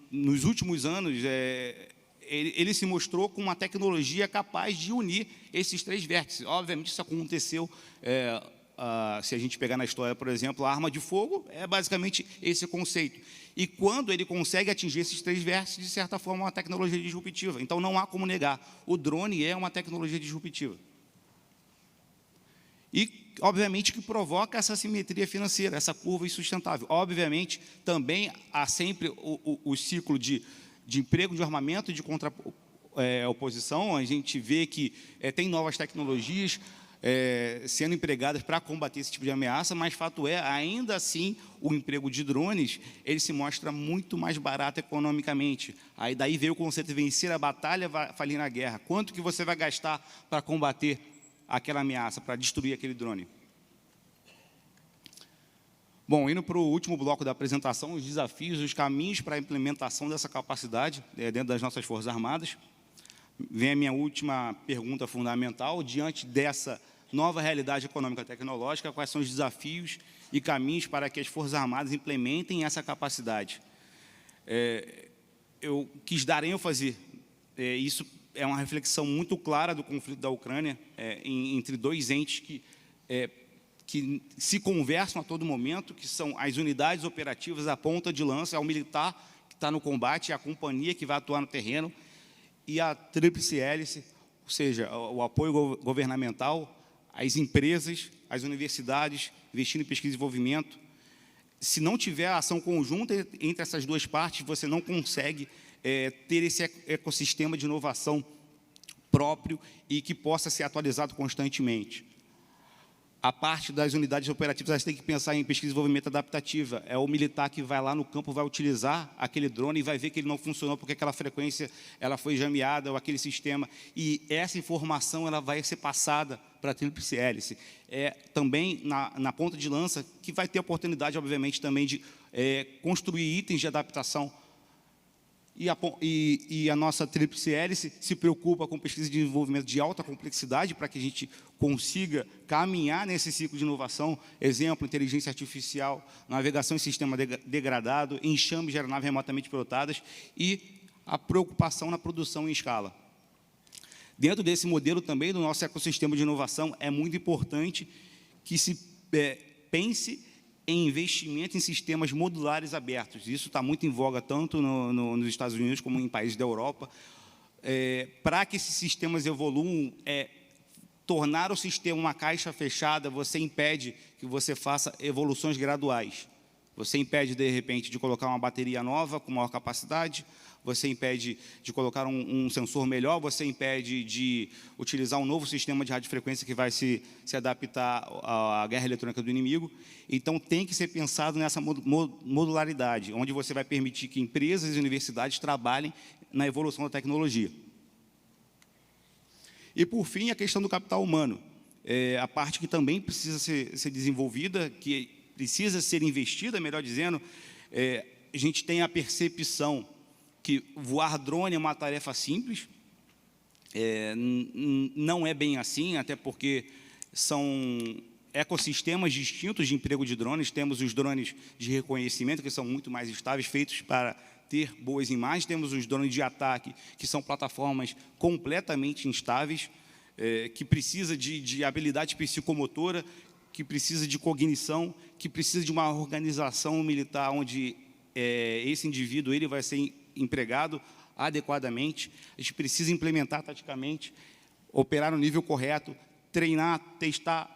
nos últimos anos, ele se mostrou com uma tecnologia capaz de unir esses três vértices. Obviamente, isso aconteceu, se a gente pegar na história, por exemplo, a arma de fogo é basicamente esse conceito. E quando ele consegue atingir esses três vértices, de certa forma, é uma tecnologia disruptiva. Então, não há como negar. O drone é uma tecnologia disruptiva. E obviamente, que provoca essa assimetria financeira, essa curva insustentável. Obviamente, também há sempre o ciclo de emprego, de armamento e de oposição. A gente vê que tem novas tecnologias sendo empregadas para combater esse tipo de ameaça, mas fato é, ainda assim, o emprego de drones, ele se mostra muito mais barato economicamente. Aí daí veio o conceito de vencer a batalha, falir na guerra. Quanto que você vai gastar para combater aquela ameaça, para destruir aquele drone? Bom, indo para o último bloco da apresentação, os desafios, os caminhos para a implementação dessa capacidade dentro das nossas Forças Armadas. Vem a minha última pergunta fundamental. Diante dessa nova realidade econômica e tecnológica, quais são os desafios e caminhos para que as Forças Armadas implementem essa capacidade? Eu quis dar ênfase, isso é uma reflexão muito clara do conflito da Ucrânia, entre dois entes que se conversam a todo momento, que são as unidades operativas, a ponta de lança, é o militar que está no combate, é a companhia que vai atuar no terreno, e a tríplice hélice, ou seja, o apoio governamental, as empresas, as universidades, investindo em pesquisa e desenvolvimento. Se não tiver ação conjunta entre essas duas partes, você não consegue ter esse ecossistema de inovação próprio e que possa ser atualizado constantemente. A parte das unidades operativas, elas têm que pensar em pesquisa e desenvolvimento adaptativa. É o militar que vai lá no campo, vai utilizar aquele drone e vai ver que ele não funcionou porque aquela frequência ela foi jameada ou aquele sistema. E essa informação ela vai ser passada para a tríplice hélice. Também na ponta de lança, que vai ter a oportunidade, obviamente, também de construir itens de adaptação. E a nossa tríplice hélice se preocupa com pesquisa e desenvolvimento de alta complexidade para que a gente consiga caminhar nesse ciclo de inovação. Exemplo, inteligência artificial, navegação em sistema degradado, enxames de aeronaves remotamente pilotadas e a preocupação na produção em escala. Dentro desse modelo também do nosso ecossistema de inovação, é muito importante que se pense em investimento em sistemas modulares abertos. Isso está muito em voga tanto nos Estados Unidos como em países da Europa. Para que esses sistemas evoluam, tornar o sistema uma caixa fechada, você impede que você faça evoluções graduais. Você impede, de repente, de colocar uma bateria nova com maior capacidade, você impede de colocar um sensor melhor, você impede de utilizar um novo sistema de radiofrequência que vai se adaptar à guerra eletrônica do inimigo. Então, tem que ser pensado nessa modularidade, onde você vai permitir que empresas e universidades trabalhem na evolução da tecnologia. E, por fim, a questão do capital humano. A parte que também precisa ser desenvolvida, que precisa ser investida, melhor dizendo, a gente tem a percepção que voar drone é uma tarefa simples. Não é bem assim, até porque são ecossistemas distintos de emprego de drones. Temos os drones de reconhecimento, que são muito mais estáveis, feitos para ter boas imagens. Temos os drones de ataque, que são plataformas completamente instáveis, que precisa de habilidade psicomotora, que precisa de cognição, que precisa de uma organização militar onde esse indivíduo ele vai ser empregado adequadamente. A gente precisa implementar taticamente, operar no nível correto, treinar, testar,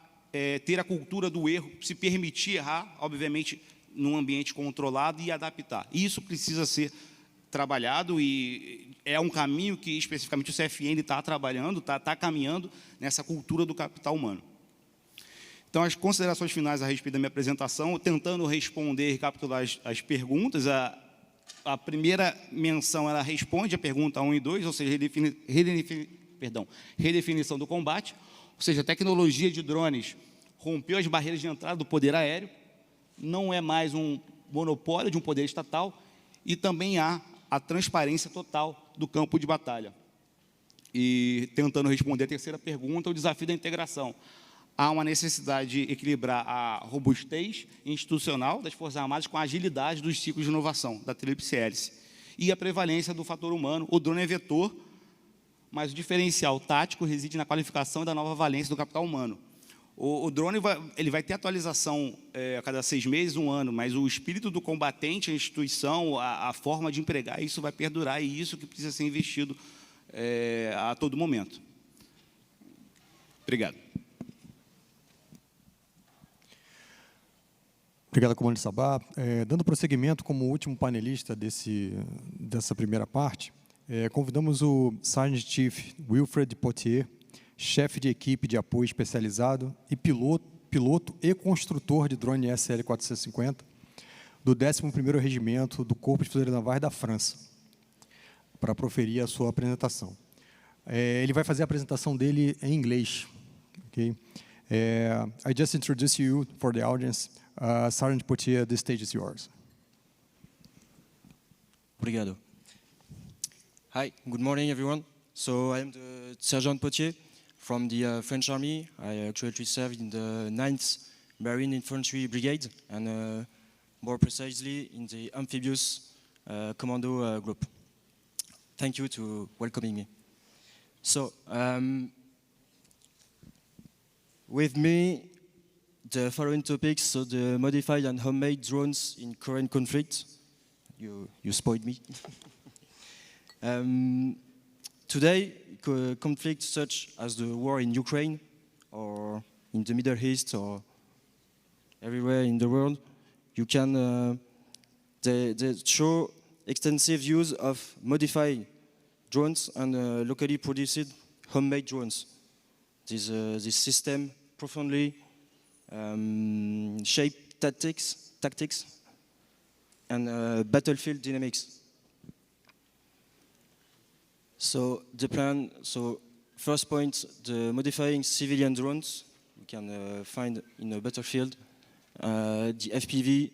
ter a cultura do erro, se permitir errar, obviamente, num ambiente controlado e adaptar. Isso precisa ser trabalhado e é um caminho que, especificamente, o CFN está trabalhando, está caminhando nessa cultura do capital humano. Então, as considerações finais a respeito da minha apresentação, tentando responder e recapitular as perguntas. A primeira menção, ela responde a pergunta 1 e 2, ou seja, redefinição do combate, ou seja, a tecnologia de drones rompeu as barreiras de entrada do poder aéreo, não é mais um monopólio de um poder estatal, e também há a transparência total do campo de batalha. E, tentando responder a terceira pergunta, o desafio da integração. Há uma necessidade de equilibrar a robustez institucional das Forças Armadas com a agilidade dos ciclos de inovação, da tríplice hélice, e a prevalência do fator humano. O drone é vetor, mas o diferencial tático reside na qualificação da nova valência do capital humano. O drone ele vai ter atualização a cada 6 meses, 1 ano, mas o espírito do combatente, a instituição, a forma de empregar, isso vai perdurar, e isso que precisa ser investido a todo momento. Obrigado. Obrigado, comandante Sabá. Dando prosseguimento como último panelista dessa primeira parte, convidamos o Sergeant Chief Wilfred Potier, chefe de equipe de apoio especializado e piloto e construtor de drone SL-450 do 11º Regimento do Corpo de Fuzileiros Navais da França, para proferir a sua apresentação. Ele vai fazer a apresentação dele em inglês. Okay? I just introduce you for the audience. Sergeant Potier, the stage is yours. Obrigado. Hi, good morning, everyone. So I am the Sergeant Potier from the French Army. I actually served in the 9th Marine Infantry Brigade, and more precisely in the amphibious commando group. Thank you to welcoming me. So, with me, the following topics, so the modified and homemade drones in current conflict. You spoiled me. Today, conflicts such as the war in Ukraine or in the Middle East or everywhere in the world, you can they show extensive use of modified drones and locally produced homemade drones. This system profoundly shape tactics and battlefield dynamics. So the plan, first point, the modifying civilian drones you can find in a battlefield, the FPV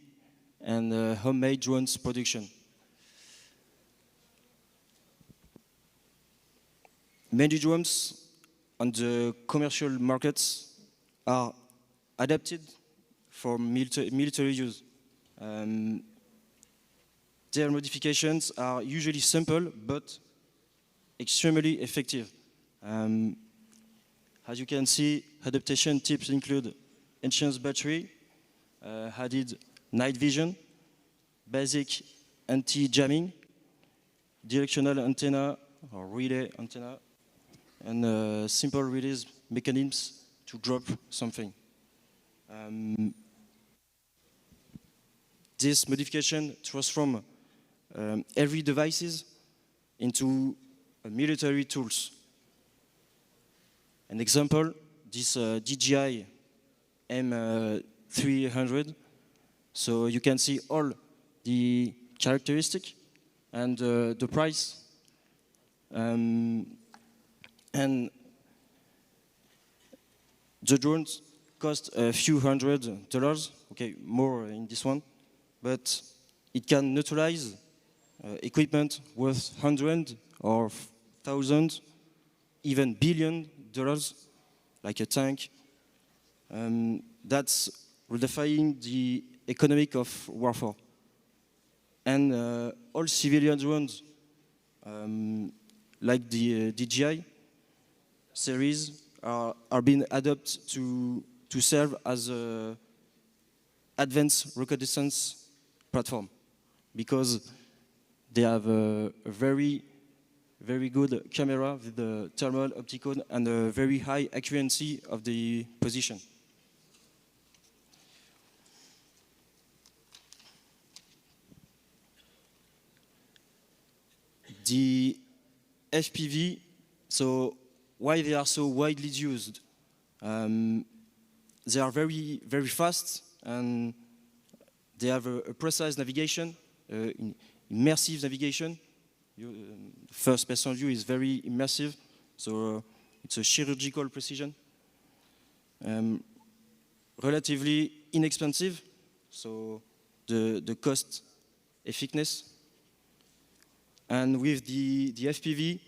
and homemade drones production. Many drones on the commercial markets are adapted for military use. Their modifications are usually simple but extremely effective. As you can see, adaptation tips include enhanced battery, added night vision, basic anti-jamming, directional antenna or relay antenna, and simple release mechanisms to drop something. This modification transforms every devices into military tools. An example, this DJI M300. So you can see all the characteristics and the price. And the drones cost a few $100, okay, more in this one, but it can neutralize equipment worth hundreds or thousands, even $billions, like a tank. That's redefining the economic of warfare. And all civilian drones, like the DJI series, are being adopted to serve as an advanced reconnaissance platform, because they have a very good camera with the thermal, optical, and a very high accuracy of the position. The FPV, so why they are so widely used? They are very fast, and they have a precise navigation, immersive navigation. First-person view is very immersive, so it's a chirurgical precision. Relatively inexpensive, so the cost effectiveness. And with the FPV,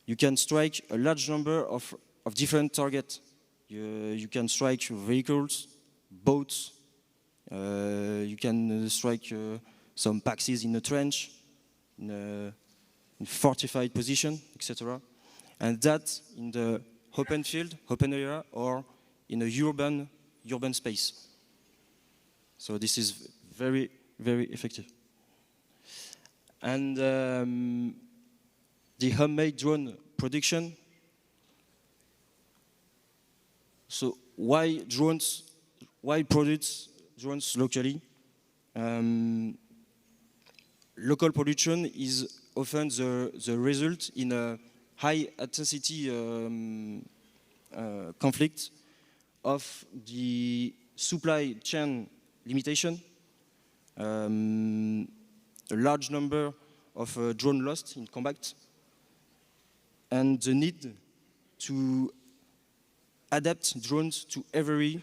you can strike a large number of different targets. You can strike vehicles, boats. You can strike some Paxis in a trench, in fortified position, etc. And that in the open field, open area, or in a urban space. So this is very effective. And the homemade drone production. So why drones? Why products drones locally. Local production is often the result in a high intensity conflict of the supply chain limitation, a large number of drones lost in combat, and the need to adapt drones to every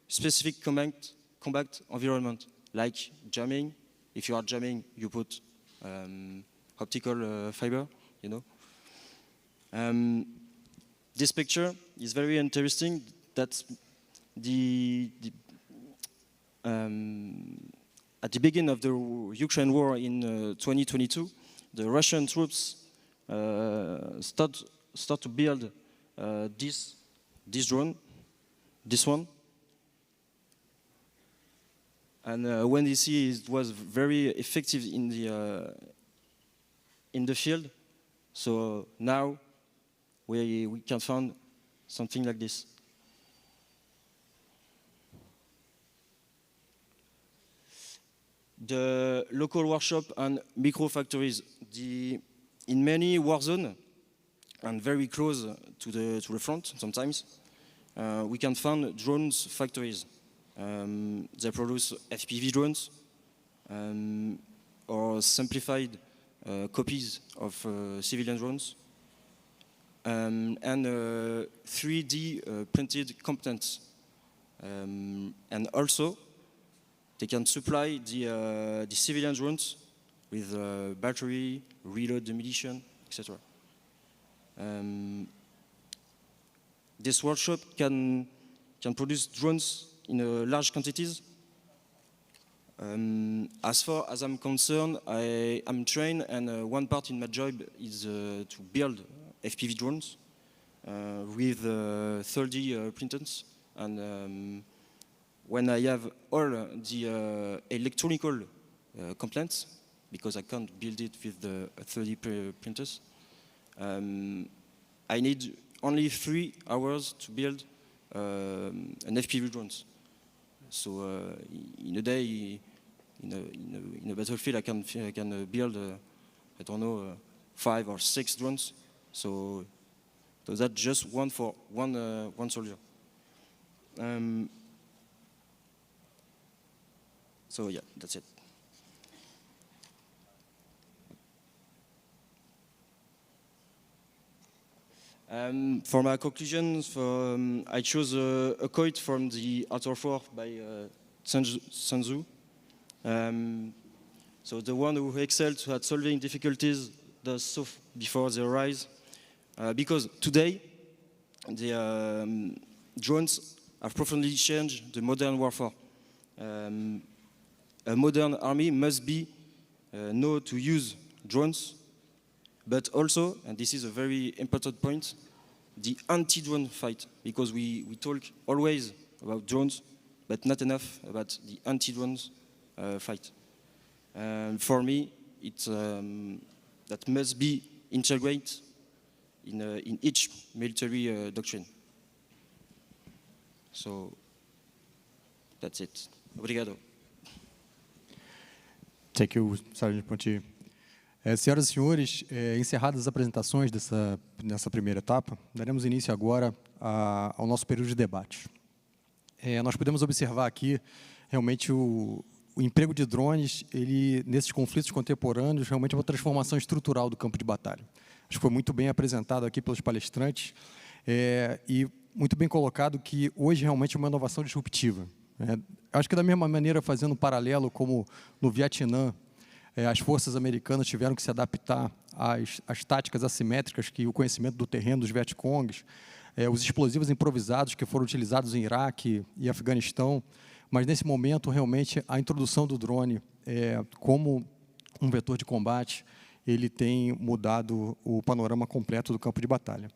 specific combat environment, like jamming. If you are jamming, you put optical fiber, you know. This picture is very interesting. That at the beginning of the Ukraine war in 2022, the Russian troops start to build this drone, this one. And when you see it was very effective in the field, so now we can find something like this. The local workshop and micro factories. In many war zones, and very close to the front sometimes, we can find drones factories. They produce FPV drones or simplified copies of civilian drones and 3D printed components. And also, they can supply the civilian drones with battery, reload ammunition, etc. This workshop can produce drones in large quantities. As far as I'm concerned, I'm trained, and one part in my job is to build FPV drones with 3D printers. And when I have all the electronical components, because I can't build it with the 3D printers, I need only 3 hours to build an FPV drones. So in a day, in a battlefield, I can build I don't know 5 or 6 drones. So that's just one for one soldier. So yeah, that's it. For my conclusions, I chose a quote from The Art of War by Sun Tzu. So the one who excels at solving difficulties does so before they arise. Because today, the drones have profoundly changed the modern warfare. A modern army must know to use drones, but also, and this is a very important point, the anti-drone fight, because we talk always about drones, but not enough about the anti-drones fight. For me, it's that must be integrated in each military doctrine. So that's it. Obrigado. Thank you, Sergeant Ponti. Senhoras e senhores, encerradas as apresentações nessa primeira etapa, daremos início agora ao nosso período de debate. Nós podemos observar aqui, realmente, o emprego de drones, nesses conflitos contemporâneos, realmente é uma transformação estrutural do campo de batalha. Acho que foi muito bem apresentado aqui pelos palestrantes e muito bem colocado que hoje realmente é uma inovação disruptiva. Acho que da mesma maneira, fazendo um paralelo como no Vietnã, as forças americanas tiveram que se adaptar às táticas assimétricas que o conhecimento do terreno dos Vietcongs, os explosivos improvisados que foram utilizados em Iraque e Afeganistão, mas nesse momento realmente a introdução do drone como um vetor de combate, ele tem mudado o panorama completo do campo de batalha.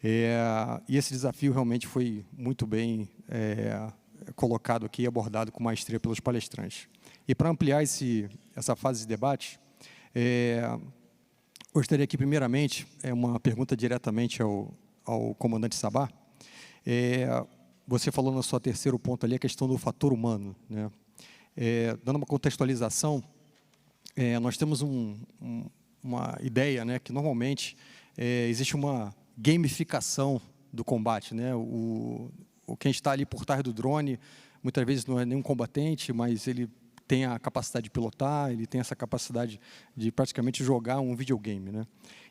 E esse desafio realmente foi muito bem colocado aqui e abordado com maestria pelos palestrantes. E para ampliar essa fase de debate, gostaria aqui, primeiramente, uma pergunta diretamente ao comandante Sabah. você falou no seu terceiro ponto ali, a questão do fator humano, né? Dando uma contextualização, nós temos uma ideia, né, que normalmente existe uma gamificação do combate, né? Quem está ali por trás do drone, muitas vezes não é nenhum combatente, mas ele tem a capacidade de pilotar, ele tem essa capacidade de praticamente jogar um videogame, né?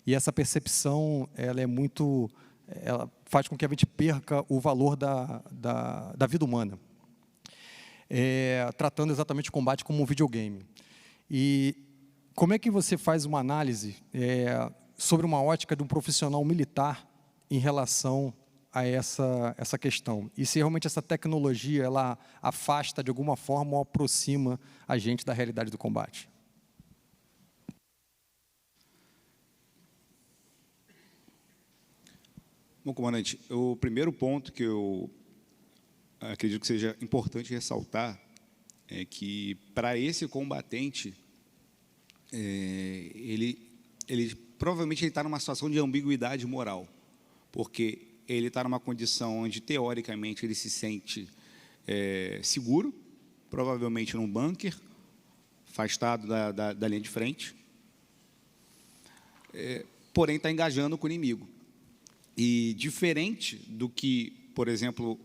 E essa percepção, ela faz com que a gente perca o valor da vida humana, tratando exatamente o combate como um videogame. E como é que você faz uma análise sobre uma ótica de um profissional militar em relação a essa questão? E se realmente essa tecnologia ela afasta de alguma forma ou aproxima a gente da realidade do combate? Bom, comandante, o primeiro ponto que eu acredito que seja importante ressaltar é que, para esse combatente, ele provavelmente está numa situação de ambiguidade moral, porque ele está numa condição onde, teoricamente, ele se sente seguro, provavelmente num bunker, afastado da linha de frente, porém está engajando com o inimigo. E diferente do que, por exemplo,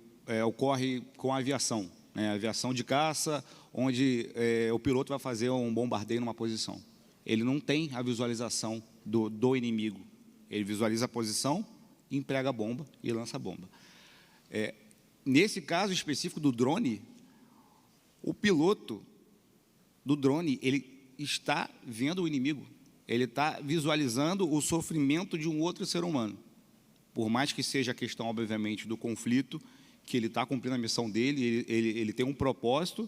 ocorre com a aviação, né? A aviação de caça, onde o piloto vai fazer um bombardeio numa posição. Ele não tem a visualização do inimigo. Ele visualiza a posição, emprega a bomba e lança a bomba. Nesse caso específico do drone, o piloto do drone, ele está vendo o inimigo. Ele está visualizando o sofrimento de um outro ser humano. Por mais que seja a questão, obviamente, do conflito, que ele está cumprindo a missão dele, ele tem um propósito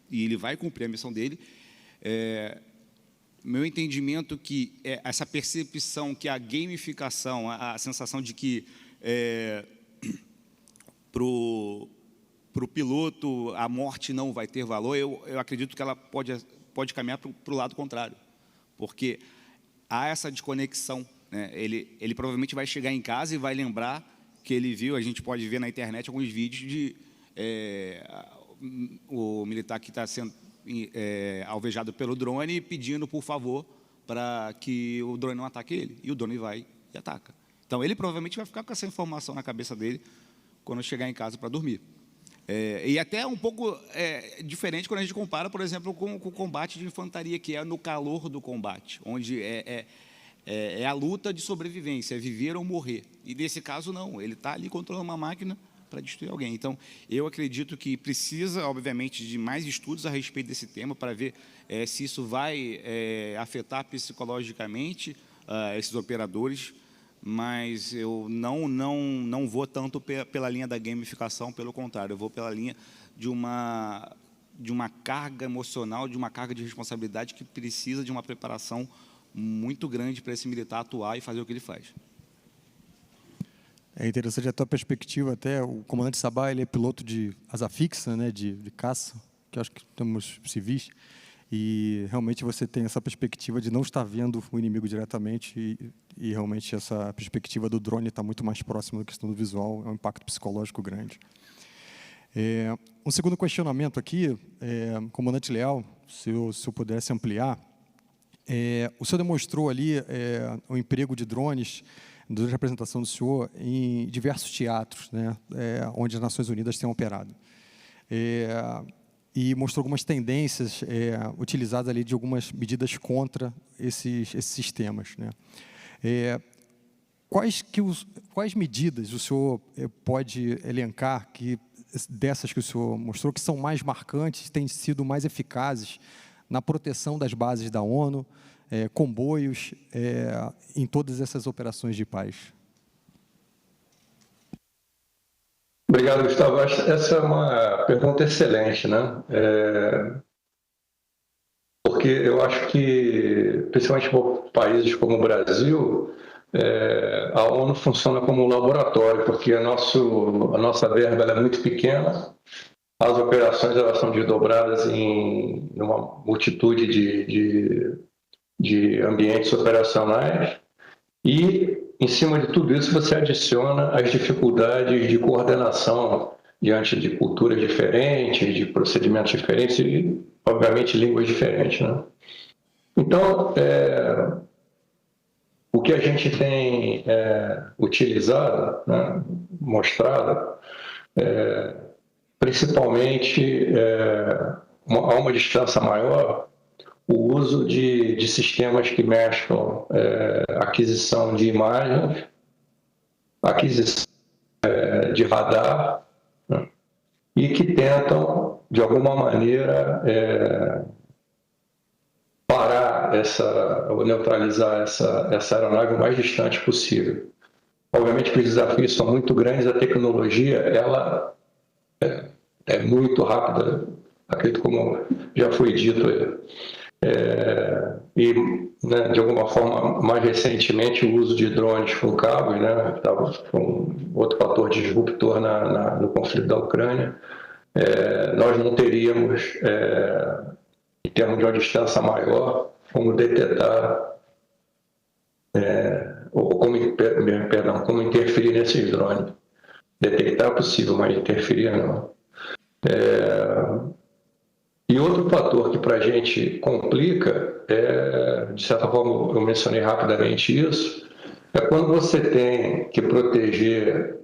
e ele vai cumprir a missão dele. Meu entendimento que essa percepção que a gamificação, a sensação de que para o piloto a morte não vai ter valor, eu acredito que ela pode caminhar para o lado contrário, porque há essa desconexão, né? Ele provavelmente vai chegar em casa e vai lembrar que ele viu, a gente pode ver na internet alguns vídeos de o militar que está sendo alvejado pelo drone pedindo, por favor, para que o drone não ataque ele. E o drone vai e ataca. Então, ele provavelmente vai ficar com essa informação na cabeça dele quando chegar em casa para dormir. E até um pouco diferente quando a gente compara, por exemplo, com o combate de infantaria, que é no calor do combate, onde é a luta de sobrevivência, é viver ou morrer. E nesse caso, não. Ele está ali controlando uma máquina para destruir alguém. Então, eu acredito que precisa, obviamente, de mais estudos a respeito desse tema para ver se isso vai afetar psicologicamente esses operadores, mas eu não vou tanto pela linha da gamificação, pelo contrário, eu vou pela linha de uma carga emocional, de uma carga de responsabilidade que precisa de uma preparação muito grande para esse militar atuar e fazer o que ele faz. É interessante a tua perspectiva, até o comandante Sabah, ele é piloto de asa fixa, né, de caça, que eu acho que temos civis, e realmente você tem essa perspectiva de não estar vendo o inimigo diretamente e realmente essa perspectiva do drone está muito mais próxima da questão do visual, é um impacto psicológico grande. Um segundo questionamento aqui, comandante Leal, se eu pudesse ampliar, o senhor demonstrou ali o emprego de drones durante a apresentação do senhor em diversos teatros, né, onde as Nações Unidas têm operado. E mostrou algumas tendências utilizadas ali de algumas medidas contra esses sistemas, né. Quais medidas o senhor pode elencar dessas que o senhor mostrou que são mais marcantes, têm sido mais eficazes na proteção das bases da ONU, comboios, em todas essas operações de paz? Obrigado, Gustavo. Essa é uma pergunta excelente, né? Porque eu acho que, principalmente para países como o Brasil, a ONU funciona como um laboratório, porque a nossa verba ela é muito pequena, as operações elas são desdobradas em uma multitude de ambientes operacionais e, em cima de tudo isso, você adiciona as dificuldades de coordenação diante de culturas diferentes, de procedimentos diferentes e, obviamente, línguas diferentes, né? Então, o que a gente tem utilizado, né, mostrado, principalmente a uma distância maior, o uso de sistemas que mesclam aquisição de imagens, aquisição de radar, né, e que tentam, de alguma maneira, parar ou neutralizar essa aeronave o mais distante possível. Obviamente que os desafios são muito grandes, a tecnologia ela é muito rápida, acredito como já foi dito. E, né, de alguma forma, mais recentemente, o uso de drones com cabos, né, estava com outro fator disruptor no conflito da Ucrânia. Nós não teríamos, em termos de uma distância maior, como detectar, como interferir nesses drones. Detectar é possível, mas interferir não. E outro fator que para a gente complica, de certa forma eu mencionei rapidamente isso, é quando você tem que proteger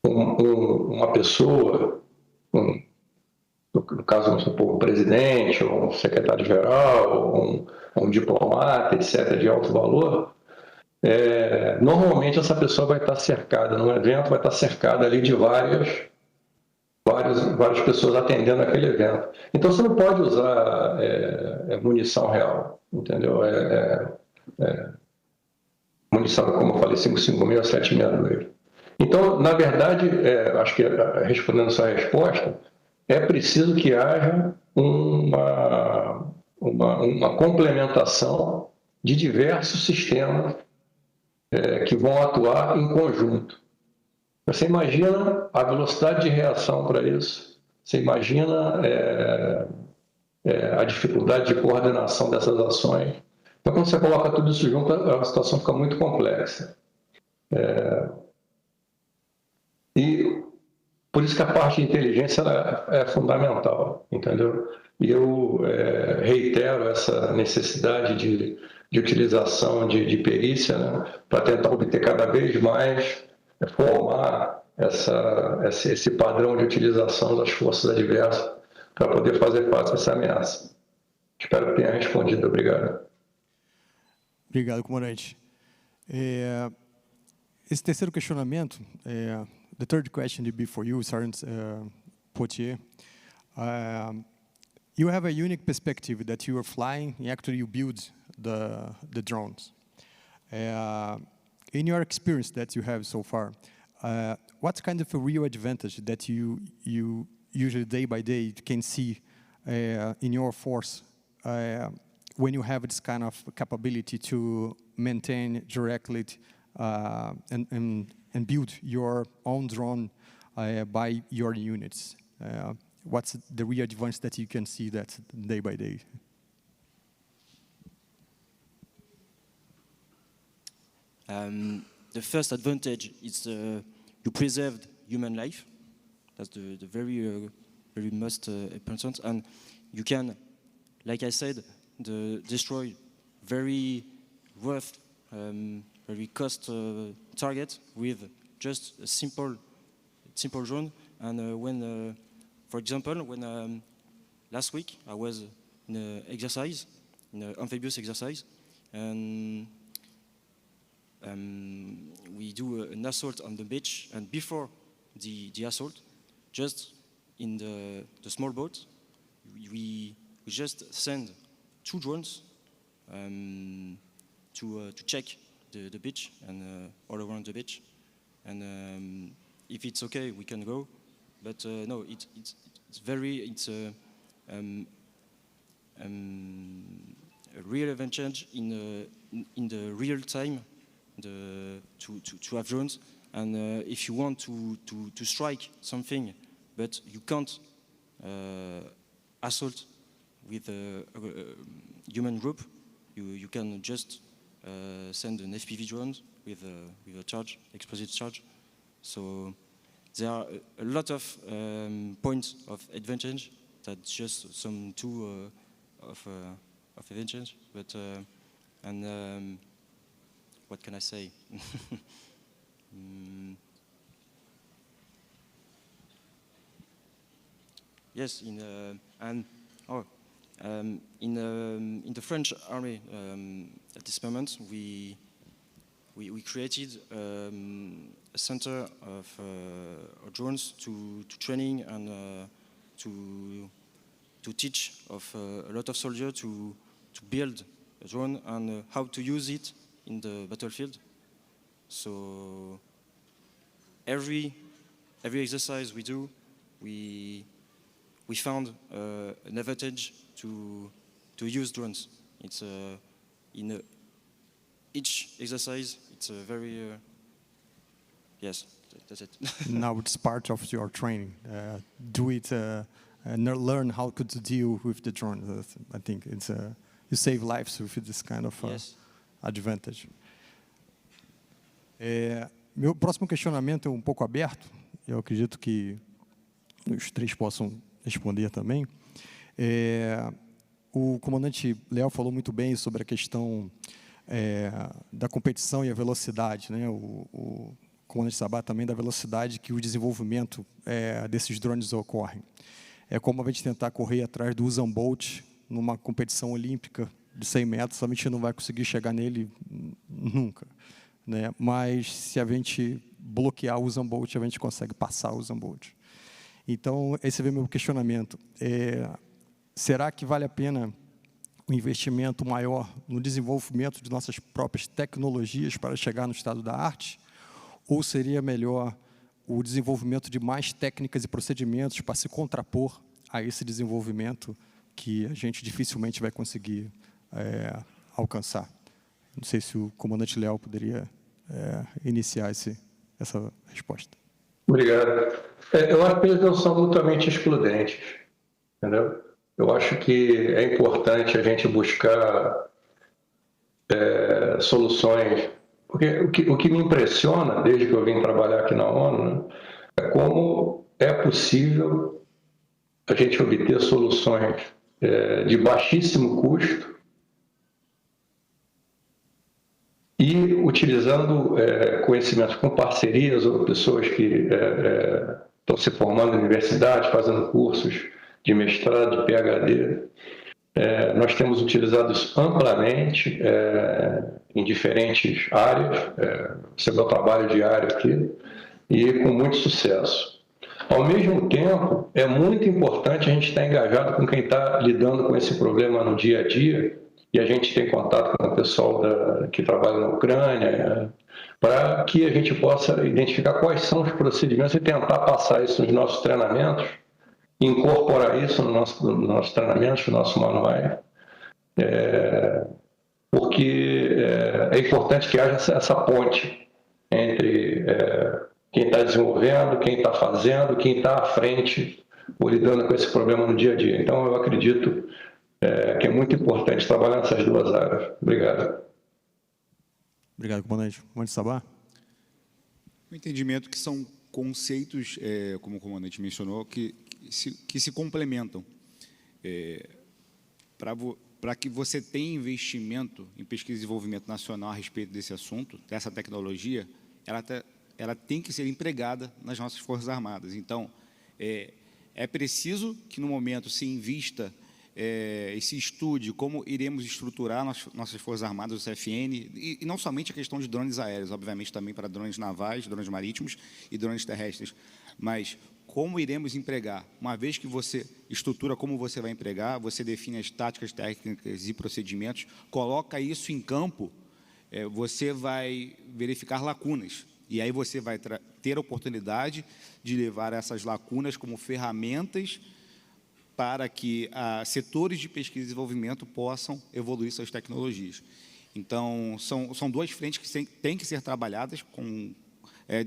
uma pessoa, no caso, vamos supor, um presidente, ou um secretário-geral, ou um diplomata, etc., de alto valor, normalmente essa pessoa vai estar cercada, num evento, vai estar cercada ali de várias pessoas atendendo aquele evento. Então, você não pode usar munição real, entendeu? Munição, como eu falei, 5.56, 7.62. Então, na verdade, acho que respondendo a sua resposta, é preciso que haja uma complementação de diversos sistemas que vão atuar em conjunto. Você imagina a velocidade de reação para isso, você imagina a dificuldade de coordenação dessas ações. Então, quando você coloca tudo isso junto, a situação fica muito complexa. E por isso que a parte de inteligência é fundamental, entendeu? E eu reitero essa necessidade de utilização de perícia, né, para tentar obter cada vez mais, formar esse padrão de utilização das forças adversas para poder fazer face a essa ameaça. Espero que tenha respondido. Obrigado. Obrigado, comandante. Esse terceiro questionamento, the third question would be for you, Sergeant Poitier. You have a unique perspective that you are flying, and actually you build the drones. In your experience that you have so far, what kind of a real advantage that you usually day by day can see in your force when you have this kind of capability to maintain directly and build your own drone by your units? What's the real advantage that you can see that day by day? The first advantage is you preserve human life. That's the very most important, and you can, like I said, destroy very rough, very cost target with just a simple drone. And when, for example, when last week I was in an exercise, in an amphibious exercise, and we do an assault on the beach, and before the assault, just in the small boat, we just send 2 drones to check the beach and all around the beach, and if it's okay, we can go. But no, it's a real advantage in the real time to have drones. And if you want to strike something, but you can't assault with a human group, you can just send an FPV drone with a charge, explosive charge, So there are a lot of points of advantage. That's just some two of advantage. But what can I say? Yes, in the French army at this moment, we created a center of drones to training and to teach of a lot of soldiers to build a drone and how to use it in the battlefield. So every exercise we do, we found an advantage to use drones. It's in each exercise. It's a very yes. That's it. Now it's part of your training. Do it and learn how to deal with the drone. I think it's you save lives with this kind of Yes. advantage. Meu próximo questionamento é um pouco aberto. Eu acredito que os três possam responder também. O comandante Léo falou muito bem sobre a questão da competição e a velocidade, né? O comandante Sabah também da velocidade que o desenvolvimento desses drones ocorre. É como a gente tentar correr atrás do Usain Bolt numa competição olímpica de 100 metros, a gente não vai conseguir chegar nele nunca, né? Mas se a gente bloquear o Usain Bolt, a gente consegue passar o Usain Bolt. Então, esse é o meu questionamento. Será que vale a pena um investimento maior no desenvolvimento de nossas próprias tecnologias para chegar no estado da arte? Ou seria melhor o desenvolvimento de mais técnicas e procedimentos para se contrapor a esse desenvolvimento que a gente dificilmente vai conseguir alcançar? Não sei se o comandante Léo poderia iniciar essa resposta. Obrigado. Eu acho que eles não são mutuamente excludentes, entendeu? Eu acho que é importante a gente buscar soluções, porque o que me impressiona, desde que eu vim trabalhar aqui na ONU, é como é possível a gente obter soluções de baixíssimo custo e utilizando conhecimentos com parcerias ou pessoas que estão se formando em universidades, fazendo cursos de mestrado, de PhD. Nós temos utilizado isso amplamente em diferentes áreas, esse é o meu trabalho diário aqui, e com muito sucesso. Ao mesmo tempo, é muito importante a gente estar engajado com quem está lidando com esse problema no dia a dia, e a gente tem contato com o pessoal que trabalha na Ucrânia, para que a gente possa identificar quais são os procedimentos e tentar passar isso nos nossos treinamentos, incorporar isso nos nossos treinamentos, nos nossos manuais, porque é importante que haja essa ponte entre quem está desenvolvendo, quem está fazendo, quem está à frente ou lidando com esse problema no dia a dia. Então, eu acredito que é muito importante trabalhar nessas duas áreas. Obrigado. Obrigado, comandante. Comandante Sabah? O entendimento que são conceitos, como o comandante mencionou, que se complementam. Para que você tenha investimento em pesquisa e desenvolvimento nacional a respeito desse assunto, dessa tecnologia, ela tem que ser empregada nas nossas Forças Armadas. Então, é preciso que, no momento, se invista e se estude como iremos estruturar nossas Forças Armadas, o CFN, e não somente a questão de drones aéreos, obviamente também para drones navais, drones marítimos e drones terrestres, mas como iremos empregar. Uma vez que você estrutura como você vai empregar, você define as táticas, técnicas e procedimentos, coloca isso em campo, você vai verificar lacunas. E aí você vai ter a oportunidade de levar essas lacunas como ferramentas para que setores de pesquisa e desenvolvimento possam evoluir suas tecnologias. Então, são duas frentes que têm que ser trabalhadas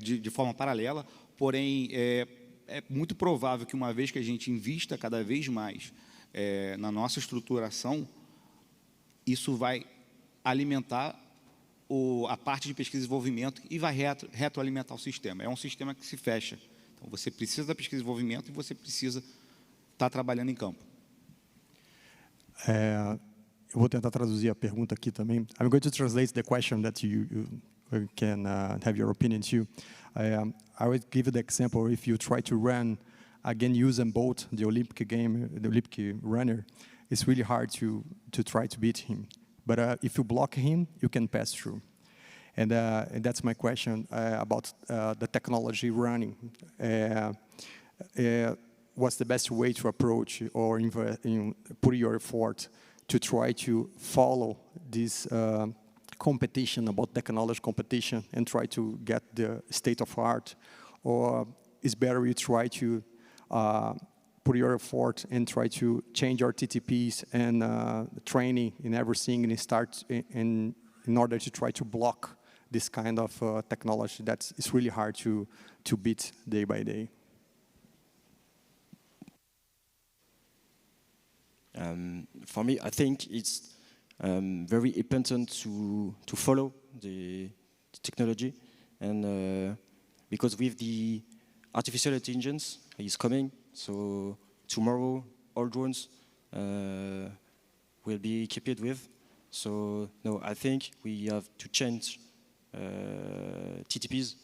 de forma paralela, porém, é muito provável que, uma vez que a gente invista cada vez mais na nossa estruturação, isso vai alimentar a parte de pesquisa e desenvolvimento e vai retroalimentar o sistema. É um sistema que se fecha. Então, você precisa da pesquisa e desenvolvimento e você precisa estar trabalhando em campo. Eu vou tentar traduzir a pergunta aqui também. I'm going to translate the question that you can have your opinion too. I would give you the example, if you try to run again Usain Bolt, the Olympic runner, it's really hard to try to beat him. But if you block him, you can pass through. And that's my question about the technology running. What's the best way to approach or put your effort to try to follow this competition, about technology competition, and try to get the state of art? Or is better you try to put your effort and try to change your TTPs and training and everything and start in order to try to block this kind of technology that is really hard to beat day by day? For me, I think it's very important to follow the technology, and because with the artificial intelligence is coming, so tomorrow all drones will be equipped with. So no, I think we have to change TTPs.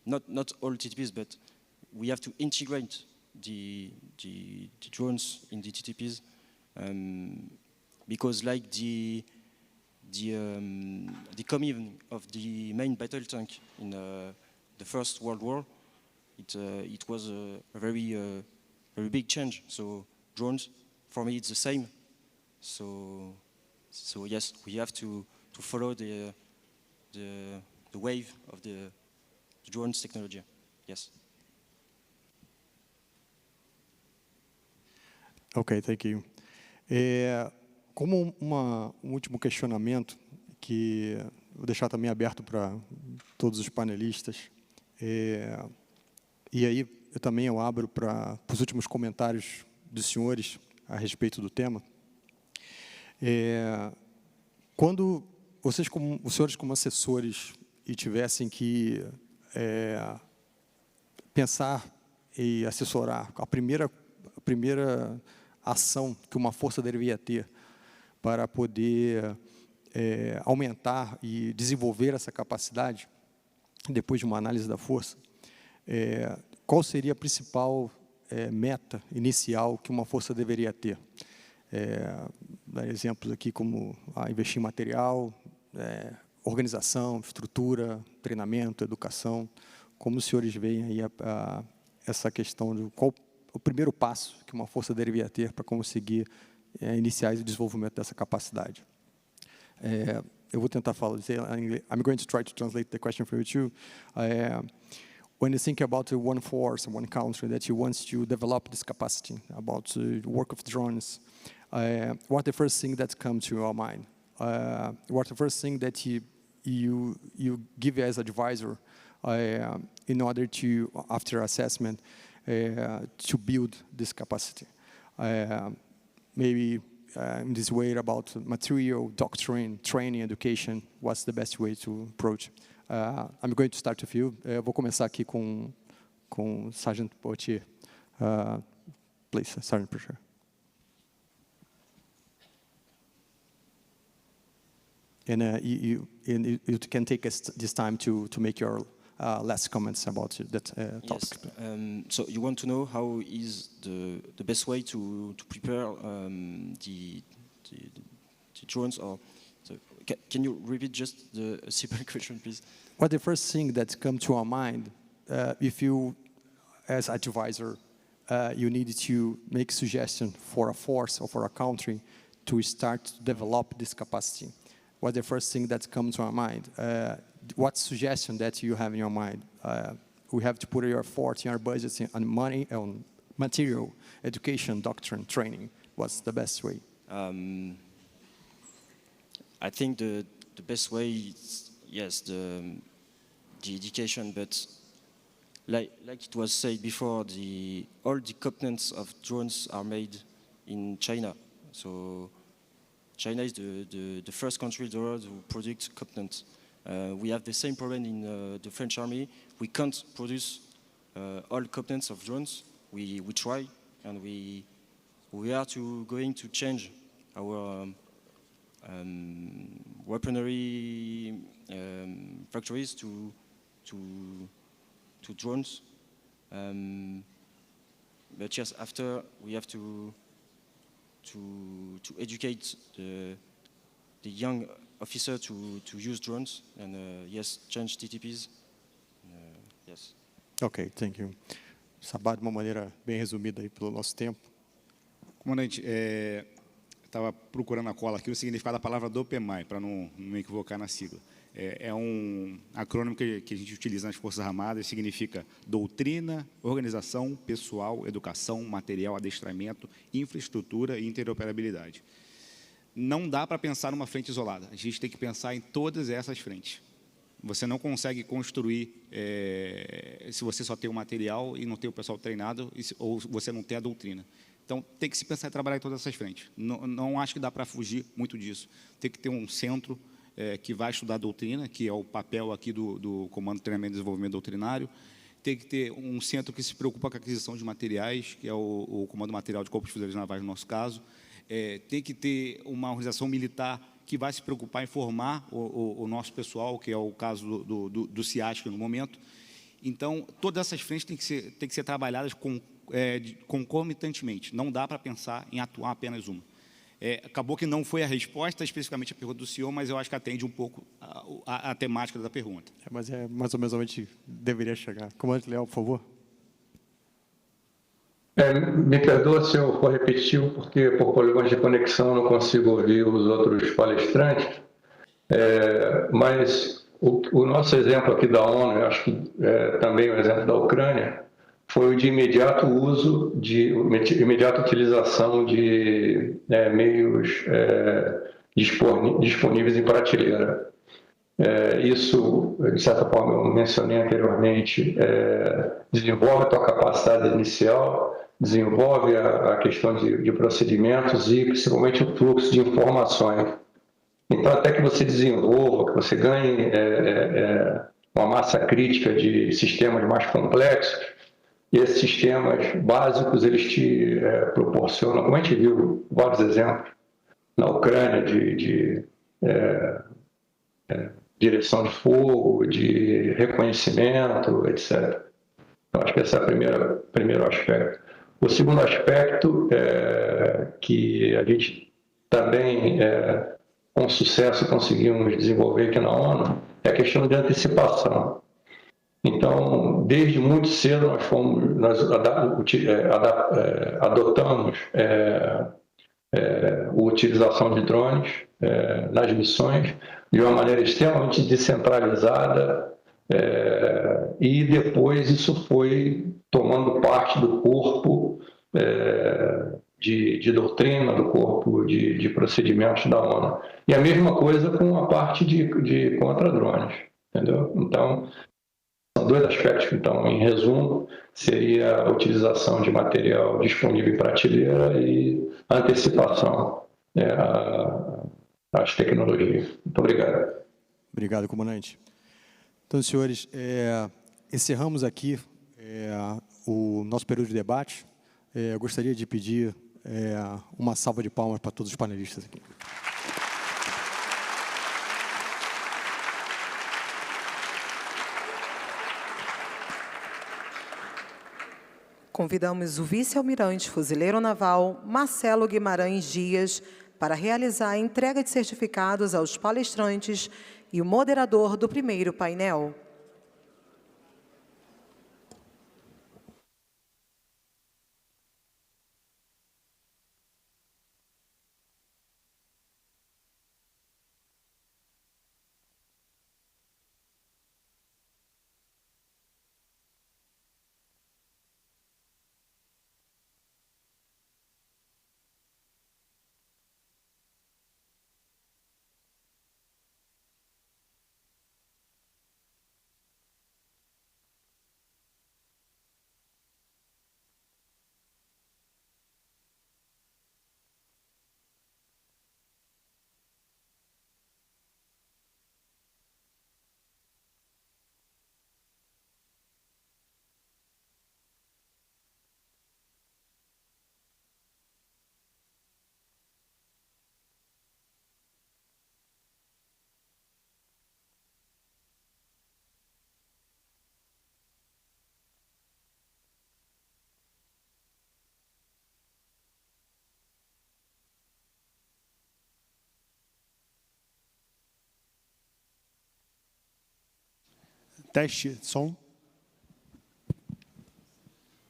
Not all TTPs, but we have to integrate the drones in the TTPs, because like the coming of the main battle tank in the First World War, it was a very big change. So drones, for me, it's the same. So yes, we have to follow the wave of the drones technology. Yes. Ok, thank you. Como um último questionamento, que vou deixar também aberto para todos os panelistas, e aí eu abro para os últimos comentários dos senhores a respeito do tema. Quando os senhores como assessores e tivessem que pensar e assessorar a primeira ação que uma força deveria ter para poder aumentar e desenvolver essa capacidade, depois de uma análise da força, qual seria a principal meta inicial que uma força deveria ter? Dar exemplos aqui como investir em material, organização, estrutura, treinamento, educação. Como os senhores veem aí essa questão de qual o primeiro passo que uma força deveria ter para conseguir iniciar o desenvolvimento dessa capacidade? Eu vou tentar dizer em inglês. I'm going to try to translate the question for you too. When you think about one force, one country that wants to develop this capacity, about the work of drones, what the first thing that comes to your mind? What the first thing that you give as advisor in order to, after assessment, to build this capacity? Maybe in this way about material, doctrine, training, education, what's the best way to approach? I'm going to start with you. Vou começar aqui com Sergeant Poitier. Please, Sergeant Poitier. And you can take this time to make your last comments about that topic. Yes. So you want to know how is the best way to prepare the drones, or so can you repeat just the simple question, please? What the first thing that comes to our mind, if you, as advisor, you need to make suggestion for a force or for a country to start to develop this capacity? What the first thing that comes to our mind? What suggestion that you have in your mind? We have to put your effort in our budgets on money, on material, education, doctrine, training. What's the best way? I think the best way is, yes, the education, but like it was said before, all the components of drones are made in China. So China is the first country in the world who produces components. We have the same problem in the French army. We can't produce all components of drones. We try, and we are going to change our weaponry factories to drones. But yes, after we have to educate the young officer to use drones and yes, change TTPs. Yes. Ok, thank you. Sabá, de uma maneira bem resumida aí pelo nosso tempo. Comandante, estava procurando a cola aqui o significado da palavra DOPEMAI, para não me equivocar na sigla. É um acrônimo que a gente utiliza nas Forças Armadas, significa doutrina, organização, pessoal, educação, material, adestramento, infraestrutura e interoperabilidade. Não dá para pensar numa frente isolada, a gente tem que pensar em todas essas frentes. Você não consegue construir se você só tem o material e não tem o pessoal treinado, ou você não tem a doutrina. Então, tem que se pensar em trabalhar em todas essas frentes. Não acho que dá para fugir muito disso. Tem que ter um centro que vai estudar a doutrina, que é o papel aqui do Comando de Treinamento e Desenvolvimento Doutrinário. Tem que ter um centro que se preocupa com a aquisição de materiais, que é o Comando Material de Corpo de Fuzileiros Navais, no nosso caso. Tem que ter uma organização militar que vai se preocupar em formar o nosso pessoal, que é o caso do CIASC no momento. Então, todas essas frentes têm que ser trabalhadas concomitantemente. Não dá para pensar em atuar apenas uma. Acabou que não foi a resposta especificamente à pergunta do senhor, mas eu acho que atende um pouco a temática da pergunta. Mas é mais ou menos onde a gente deveria chegar. Comandante Leal, por favor. Me perdoa se eu for repetitivo, porque por problemas de conexão não consigo ouvir os outros palestrantes, mas o nosso exemplo aqui da ONU, eu acho que também o exemplo da Ucrânia, foi o de imediato uso, de imediata utilização de meios disponíveis em prateleira. Isso, de certa forma, eu mencionei anteriormente, desenvolve a tua capacidade inicial, desenvolve a questão de procedimentos e, principalmente, o fluxo de informações. Então, até que você desenvolva, que você ganhe uma massa crítica de sistemas mais complexos, e esses sistemas básicos, eles te proporcionam, como a gente viu vários exemplos na Ucrânia, de direção de fogo, de reconhecimento, etc. Então, acho que esse é o primeiro aspecto. O segundo aspecto que a gente também, com sucesso, conseguimos desenvolver aqui na ONU, é a questão de antecipação. Então, desde muito cedo, nós adotamos a utilização de drones nas missões de uma maneira extremamente descentralizada e depois isso foi tomando parte do corpo de doutrina, do corpo de procedimentos da ONU. E a mesma coisa com a parte de contra-drones, entendeu? Então, são dois aspectos que, então, em resumo, seria a utilização de material disponível em prateleira e a antecipação às tecnologias. Muito obrigado. Obrigado, comandante. Então, senhores, encerramos aqui o nosso período de debate. Eu gostaria de pedir uma salva de palmas para todos os panelistas aqui. Convidamos o vice-almirante fuzileiro naval Marcelo Guimarães Dias para realizar a entrega de certificados aos palestrantes e o moderador do primeiro painel. Teste, som.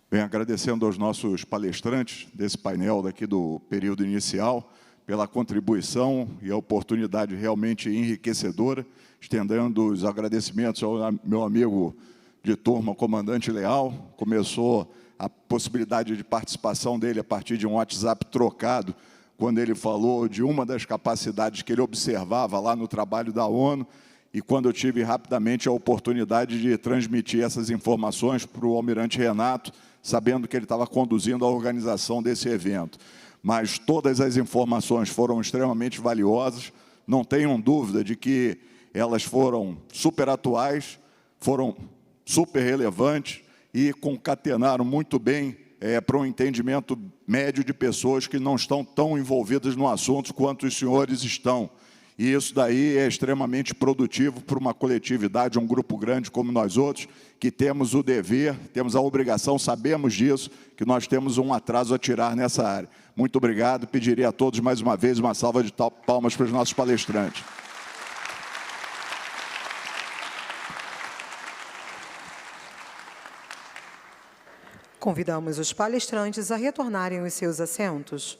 Bem, agradecendo aos nossos palestrantes desse painel daqui do período inicial, pela contribuição e a oportunidade realmente enriquecedora, estendendo os agradecimentos ao meu amigo de turma, comandante Leal. Começou a possibilidade de participação dele a partir de um WhatsApp trocado, quando ele falou de uma das capacidades que ele observava lá no trabalho da ONU, e quando eu tive rapidamente a oportunidade de transmitir essas informações para o almirante Renato, sabendo que ele estava conduzindo a organização desse evento. Mas todas as informações foram extremamente valiosas, não tenham dúvida de que elas foram super atuais, foram super relevantes e concatenaram muito bem para um entendimento médio de pessoas que não estão tão envolvidas no assunto quanto os senhores estão. E isso daí é extremamente produtivo para uma coletividade, um grupo grande como nós outros, que temos o dever, temos a obrigação, sabemos disso, que nós temos um atraso a tirar nessa área. Muito obrigado, pediria a todos mais uma vez uma salva de palmas para os nossos palestrantes. Convidamos os palestrantes a retornarem aos seus assentos.